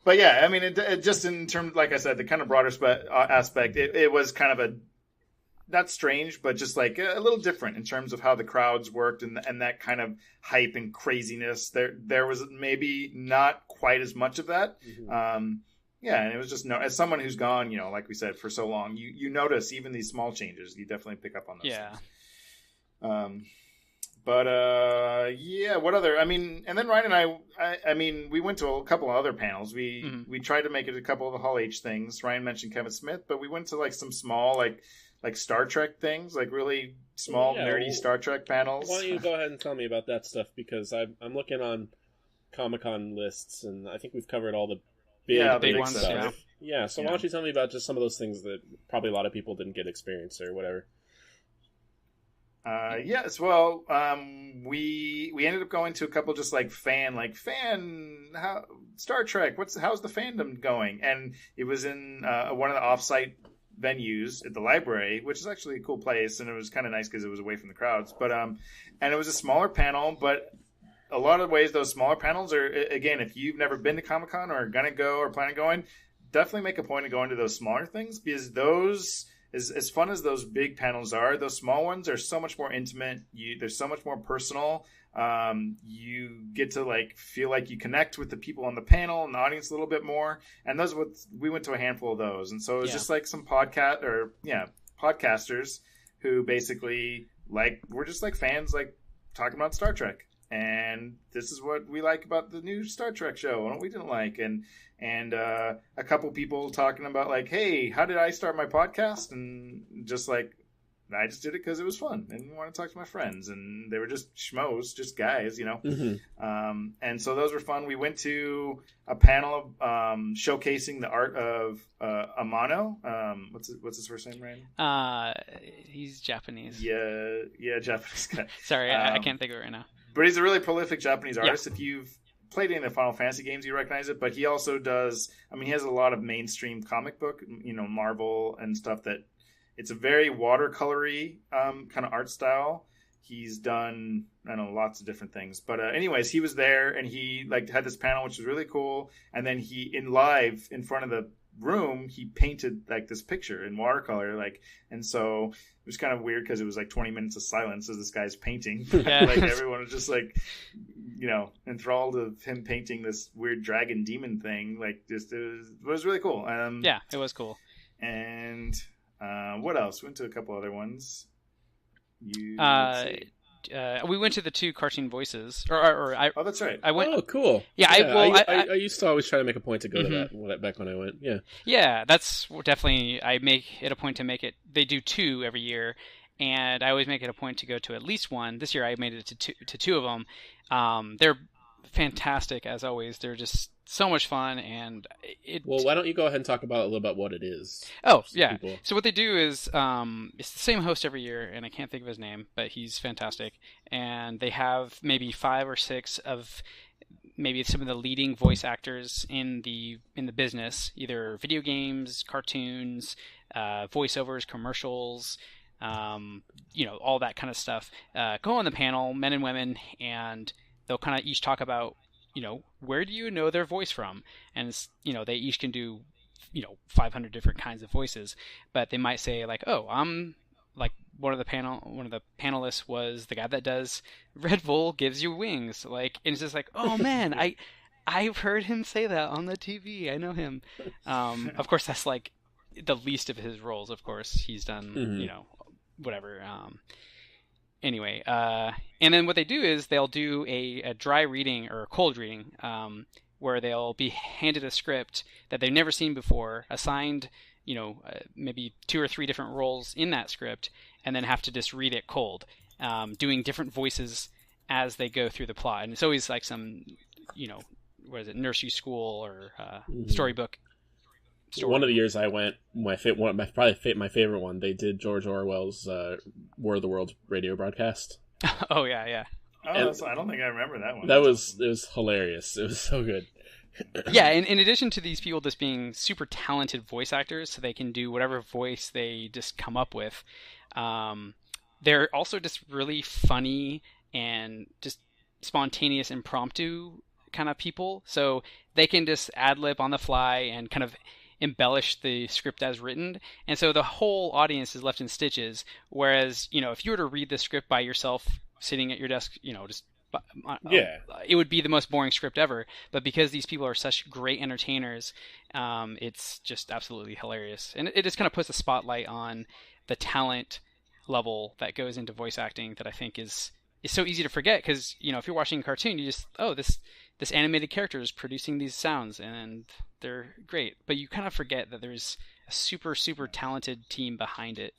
But yeah, I mean, it just in terms, like I said, the kind of broader aspect, it was kind of a. Not strange, but just like a little different in terms of how the crowds worked and that kind of hype and craziness. There was maybe not quite as much of that. Mm-hmm. And it was just as someone who's gone, like we said, for so long, you notice even these small changes. You definitely pick up on those things. What other? I mean, and then Ryan and I mean, we went to a couple of other panels. We tried to make it a couple of the Hall H things. Ryan mentioned Kevin Smith, but we went to like some small like Star Trek things, like really small, nerdy Star Trek panels. Why don't you go ahead and tell me about that stuff? Because I'm looking on Comic-Con lists, and I think we've covered all the big ones. Stuff. Yeah, so why don't you tell me about just some of those things that probably a lot of people didn't get experience or whatever? Yes, well, we ended up going to a couple just Star Trek. How's the fandom going? And it was in one of the offsite venues at the library, which is actually a cool place, and it was kind of nice because it was away from the crowds. But and it was a smaller panel, but a lot of ways those smaller panels are, again, if you've never been to Comic-Con or gonna go or plan on going, definitely make a point of going to those smaller things, because those, as fun as those big panels are, those small ones are so much more intimate. They're so much more personal. You get to like feel like you connect with the people on the panel and the audience a little bit more. And we went to a handful of those. And so it was just like some podcasters who basically we're just like fans, like talking about Star Trek. And this is what we like about the new Star Trek show and what we didn't like. And a couple people talking about like, hey, how did I start my podcast? And just like, I just did it because it was fun and want to talk to my friends, and they were just schmoes, just guys, Mm-hmm. And so those were fun. We went to a panel showcasing the art of Amano. What's his first name, Ryan? He's Japanese. Yeah, Japanese guy. Sorry, I can't think of it right now. But he's a really prolific Japanese artist. Yeah. If you've played any of the Final Fantasy games, you recognize it. But he also does. I mean, he has a lot of mainstream comic book, Marvel and stuff that. It's a very watercolory kind of art style. He's done, lots of different things. But anyways, he was there, and he had this panel, which was really cool. And then he, live in front of the room, he painted this picture in watercolor. And so it was kind of weird because it was 20 minutes of silence as this guy's painting. Yeah. Everyone was just enthralled of him painting this weird dragon demon thing. It was really cool. Yeah, it was cool. And... what else? Went to a couple other ones. We went to the 2 cartoon voices. Oh, that's right. I went. Oh, cool. Yeah, I used to always try to make a point to go to that back when I went. Yeah. Yeah, that's definitely. I make it a point to make it. They do 2 every year, and I always make it a point to go to at least one. This year, I made it to two of them. They're fantastic as always. They're just so much fun, and Well, why don't you go ahead and talk about a little about what it is? Oh, yeah. People. So what they do is it's the same host every year, and I can't think of his name, but he's fantastic. And they have maybe 5 or 6 of maybe some of the leading voice actors in the business, either video games, cartoons, voiceovers, commercials, all that kind of stuff. Go on the panel, men and women, and they'll kind of each talk about, where do you know their voice from? And they each can do 500 different kinds of voices, but they might say like, oh, I'm like one of the panelists was the guy that does Red Bull gives you wings, like, and it's just like, oh man, I've heard him say that on the TV. I know him. Of course, that's like the least of his roles. Of course, he's done whatever. Anyway, and then what they do is they'll do a dry reading or a cold reading, where they'll be handed a script that they've never seen before, assigned, maybe 2 or 3 different roles in that script, and then have to just read it cold, doing different voices as they go through the plot. And it's always like some, what is it, nursery school or storybook. One of the years I went, my favorite one, they did George Orwell's War of the Worlds radio broadcast. Oh yeah. Oh, I don't think I remember that one. It was hilarious. It was so good. Yeah, and in addition to these people just being super talented voice actors, so they can do whatever voice they just come up with, they're also just really funny and just spontaneous, impromptu kind of people. So they can just ad-lib on the fly and kind of embellish the script as written, and so the whole audience is left in stitches. Whereas, if you were to read the script by yourself, sitting at your desk, it would be the most boring script ever. But because these people are such great entertainers, it's just absolutely hilarious, and it just kind of puts a spotlight on the talent level that goes into voice acting that I think is so easy to forget. Because if you're watching a cartoon, you just, this animated character is producing these sounds and they're great, but you kind of forget that there's a super, super talented team behind it.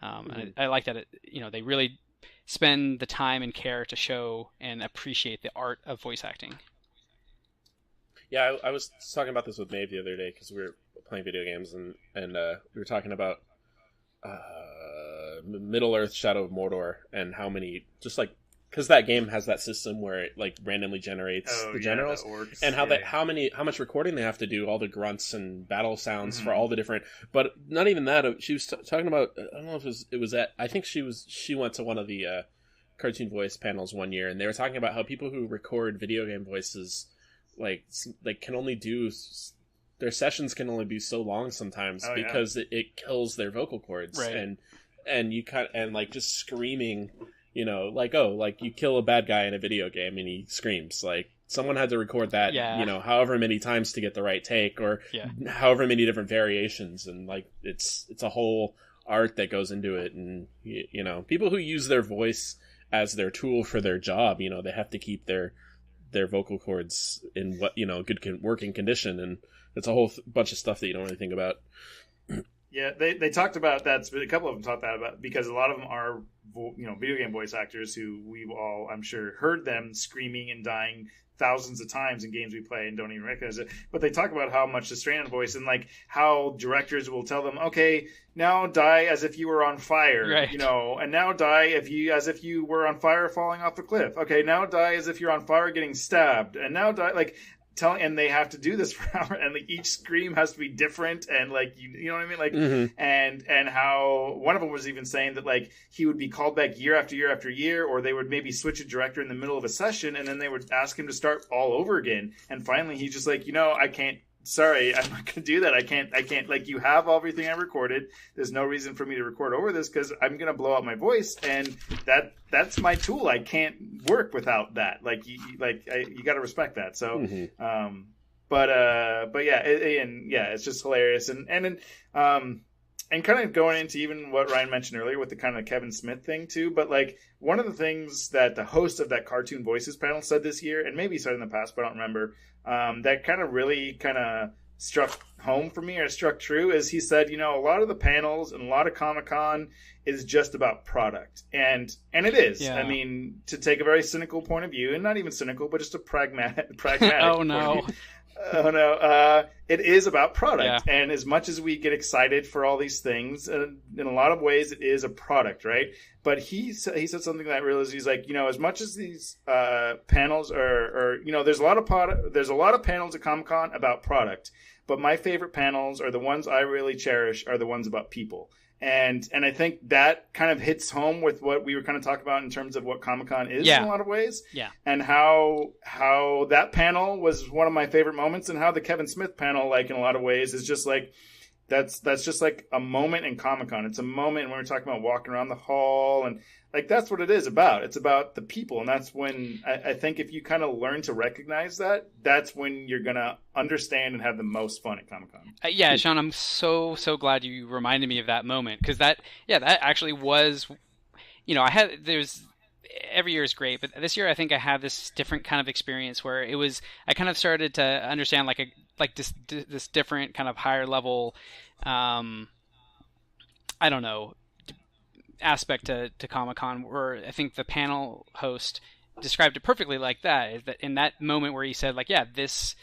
And I like that they really spend the time and care to show and appreciate the art of voice acting. Yeah, I was talking about this with Maeve the other day because we were playing video games, and we were talking about Middle Earth: Shadow of Mordor, and how many, just like, because that game has that system where it like randomly generates the generals, and how much recording they have to do, all the grunts and battle sounds for all the different. But not even that. She was talking about, I don't know if it was at, I think she went to one of the cartoon voice panels one year, and they were talking about how people who record video game voices like can only do, their sessions can only be so long sometimes because it kills their vocal cords, right. and you and like just screaming. Like you kill a bad guy in a video game and he screams. Like, someone had to record that, however many times to get the right take, or however many different variations. And like, it's a whole art that goes into it. And, people who use their voice as their tool for their job, they have to keep their vocal cords in good working condition. And it's a whole bunch of stuff that you don't really think about. Yeah, they talked about that. A couple of them talked that about, because a lot of them are, video game voice actors who we've all, I'm sure, heard them screaming and dying thousands of times in games we play and don't even recognize it. But they talk about how much the strain on voice, and like how directors will tell them, okay, now die as if you were on fire, right. And now die as if you were on fire falling off the cliff. Okay, now die as if you're on fire getting stabbed, and now die like. And they have to do this for hours, and like each scream has to be different, and like you know what I mean, like and how one of them was even saying that like he would be called back year after year after year, or they would maybe switch a director in the middle of a session, and then they would ask him to start all over again, and finally he's just like, I can't. Sorry, I'm not going to do that. I can't, like, you have everything I recorded. There's no reason for me to record over this because I'm going to blow out my voice, and that's my tool. I can't work without that. Like, you got to respect that. So, but yeah, it's just hilarious. And kind of going into even what Ryan mentioned earlier with the kind of Kevin Smith thing too. But like, one of the things that the host of that Cartoon Voices panel said this year, and maybe said in the past, but I don't remember, that kind of really kind of struck home for me or struck true is he said, a lot of the panels and a lot of Comic-Con is just about product. And it is. Yeah. I mean, to take a very cynical point of view, and not even cynical, but just a pragmatic Oh, no. point of view. Oh no! It is about product, Yeah. and as much as we get excited for all these things, in a lot of ways, it is a product, right? But he said something that really, he's like, as much as these panels are, there's a lot of panels at Comic-Con about product, but my favorite panels, or the ones I really cherish, are the ones about people. And I think that kind of hits home with what we were kind of talking about in terms of what Comic-Con is in a lot of ways. Yeah. And how that panel was one of my favorite moments, and how the Kevin Smith panel, like in a lot of ways, is just like that's just like a moment in Comic-Con. It's a moment when we're talking about walking around the hall, and like that's what it is about. It's about the people, and that's when I think if you kind of learn to recognize that, that's when you're gonna understand and have the most fun at Comic-Con. Yeah, Sean, I'm so glad you reminded me of that moment, because that actually was, there's every year is great, but this year I think I had this different kind of experience where I kind of started to understand this different kind of higher level, I don't know, aspect to Comic-Con, where I think the panel host described it perfectly like that. Is that in that moment where he said, like, yeah, this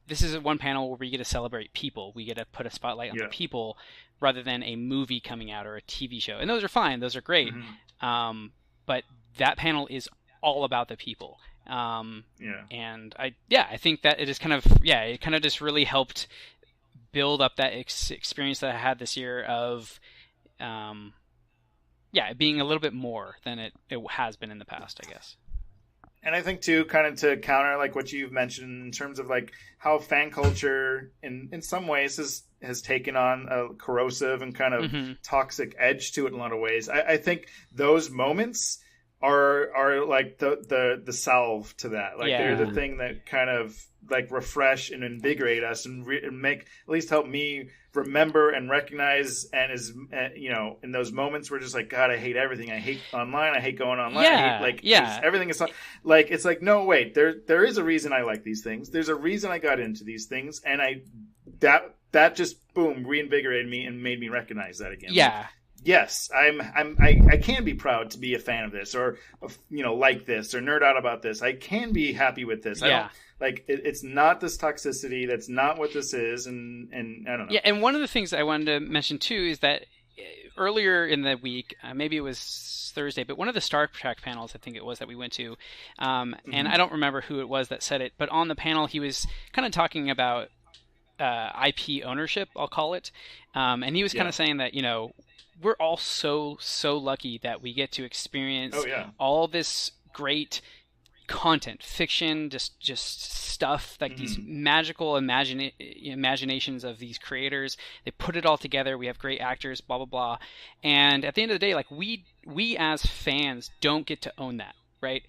is one panel where we get to celebrate people. We get to put a spotlight on the people rather than a movie coming out or a TV show. And those are fine. Those are great. Mm-hmm. But that panel is all about the people. And I think that it is kind of, it kind of just really helped build up that experience that I had this year of, being a little bit more than it has been in the past, I guess. And I think too, kind of to counter like what you've mentioned in terms of like how fan culture in some ways has taken on a corrosive and kind of toxic edge to it in a lot of ways. I think those moments are like the salve to that. Like they're the thing that kind of like refresh and invigorate us and make, at least help me remember and recognize, and is in those moments where just like, God, I hate everything. I hate online. I hate going online. I hate, everything is like, it's like, no, wait, there is a reason I like these things. There's a reason I got into these things, and that just boom reinvigorated me and made me recognize that again. Yeah. Yes, I can be proud to be a fan of this, or like this, or nerd out about this. I can be happy with this. It's not this toxicity. That's not what this is, and I don't know. Yeah, and one of the things I wanted to mention too is that earlier in the week, maybe it was Thursday, but one of the Star Trek panels, I think it was, that we went to, and I don't remember who it was that said it, but on the panel he was kind of talking about IP ownership, I'll call it, and he was kind of saying that we're all so lucky that we get to experience all this great content, fiction, just stuff, like these magical imaginations of these creators. They put it all together. We have great actors, blah blah blah. And at the end of the day, like we as fans don't get to own that, right?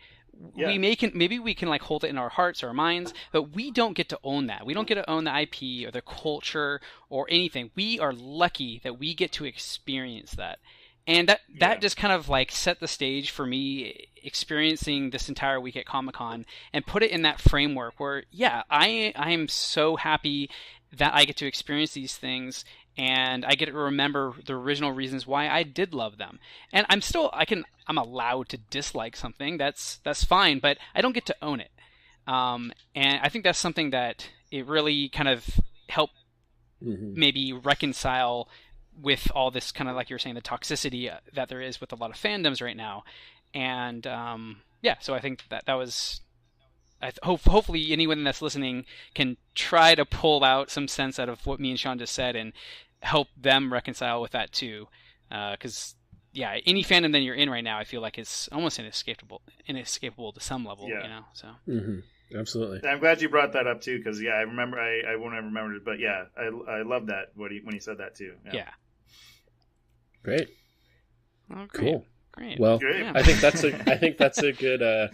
Yeah. Maybe we can like hold it in our hearts or our minds, but we don't get to own that. We don't get to own the IP or the culture or anything. We are lucky that we get to experience that. And that just kind of like set the stage for me experiencing this entire week at Comic-Con, and put it in that framework where, I am so happy that I get to experience these things, and I get to remember the original reasons why I did love them. And I'm allowed to dislike something. That's fine, but I don't get to own it. And I think that's something that it really kind of helped maybe reconcile with all this kind of, like you were saying, the toxicity that there is with a lot of fandoms right now. And so I think that was, hopefully anyone that's listening can try to pull out some sense out of what me and Sean just said and help them reconcile with that too. Because any fandom that you're in right now, I feel like it's almost inescapable to some level. So. Absolutely. And I'm glad you brought that up too, because I remember I won't have remembered it, but I love that when he said that too. Yeah. Great. Oh, great. Cool. Great. Well, great. I think that's a good. I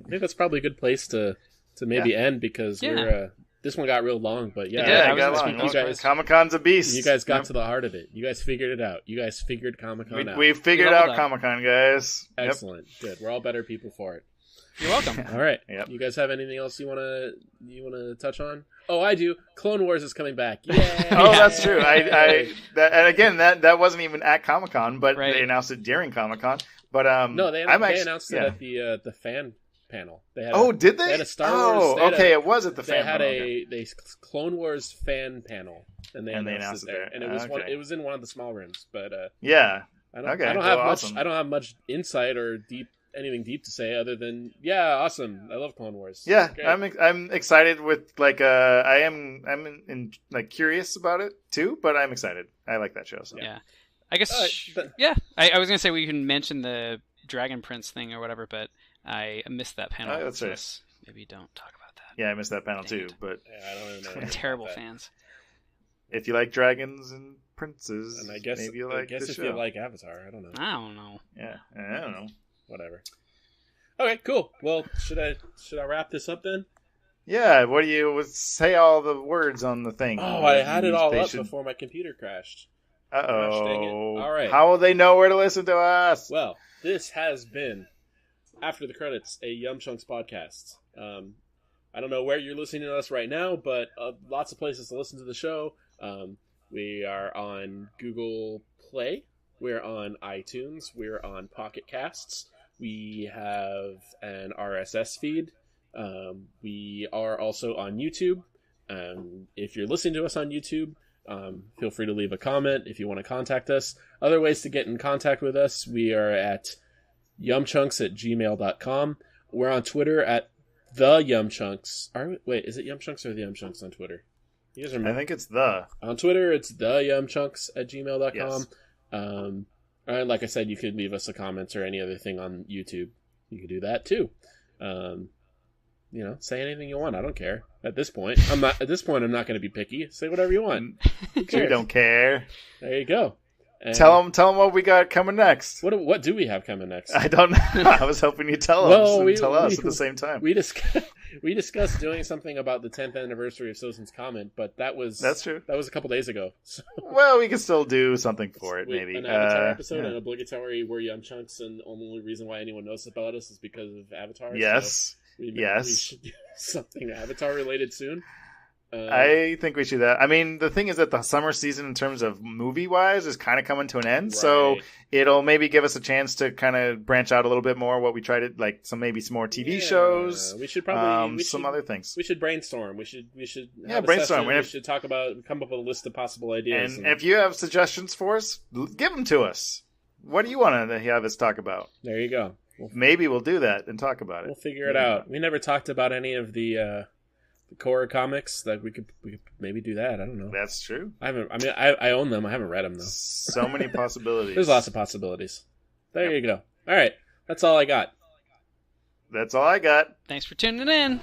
think that's probably a good place to maybe end, because we're this one got real long, but it got long. You guys, Comic-Con's a beast. You guys got to the heart of it. You guys figured it out. You guys figured Comic-Con out. We figured out Comic-Con, guys. Excellent. Good. We're all better people for it. You're welcome. All right. Yep. You guys have anything else you wanna touch on? Oh, I do. Clone Wars is coming back. Yeah. Oh, that's true. And again, that wasn't even at Comic-Con, but Right. they announced it during Comic-Con. But No, they announced it at the fan panel. They had did they? They had a Star Wars. It was at the They fan had panel. a Clone Wars fan panel, and they announced it there. And it was Okay. it was in one of the small rooms, but Yeah. I don't Okay, have well, much. awesome. I don't have much insight or anything deep to say other than awesome. I love Clone Wars. Yeah, Great. I'm excited with I'm curious about it too, but I'm excited. I like that show. So. Yeah. I guess. But- I was gonna say we can mention the Dragon Prince thing or whatever, but I missed that panel. Oh, that's right. so maybe don't talk about that. Yeah, I missed that panel Dang too. it. But I don't even know. anything Terrible about that. fans. if you like dragons and princes, And I guess maybe you I like guess the if show. you like Avatar, I don't know. I don't know. Yeah, I don't know. Whatever. Okay, cool. Well, should I wrap this up then? Yeah, what do you say? All the words on the thing. Oh, I had it all They up should- before my computer crashed. Uh Gosh, dang it. oh. All right. How will they know where to listen to us? Well, this has been After the Credits, a YumChunks podcast. I don't know where you're listening to us right now, but lots of places to listen to the show. We are on Google Play. We're on iTunes. We're on Pocket Casts. We have an RSS feed. We are also on YouTube. If you're listening to us on YouTube, feel free to leave a comment if you want to contact us. Other ways to get in contact with us, we are at yumchunks@gmail.com. We're on Twitter at the YumChunks. Wait, is it YumChunks or the YumChunks on Twitter? You guys I remember? think it's the. On Twitter, it's the YumChunks@gmail.com. Yes. And like I said, you could leave us a comment or any other thing on YouTube. You could do that too. Say anything you want. I don't care. At this point, I'm not going to be picky. Say whatever you want. Who We cares? don't care. There you go. And Tell them what we got coming next. What do we have coming next? I don't know. I was hoping you'd tell them Well, and tell us at the same time. We discussed doing something about the 10th anniversary of Citizen's Comment, but That's true. That was a couple days ago. So Well, we can still do something for it, we- maybe. an Avatar episode, yeah. an obligatory We're YumChunks, and the only reason why anyone knows about us is because of Avatar. Yes. So we Yes. should do something Avatar related soon. I think we should do that. I mean, the thing is that the summer season, in terms of movie-wise, is kind of coming to an end. So Right. it'll maybe give us a chance to kind of branch out a little bit more. What we try to maybe some more TV shows. We should probably some other things. We should brainstorm. We should Yeah, have a brainstorm. session. We We have- should come up with a list of possible ideas. And if you have suggestions for us, give them to us. What do you want to have us talk about? there you go. Maybe we'll do that and talk about We'll it. figure it out. We never talked about any of the core comics that we could maybe do that. I don't know. That's true. I own them. I haven't read them though. So many possibilities. There's lots of possibilities. There you go. All right, that's all I got. That's all I got. Thanks for tuning in.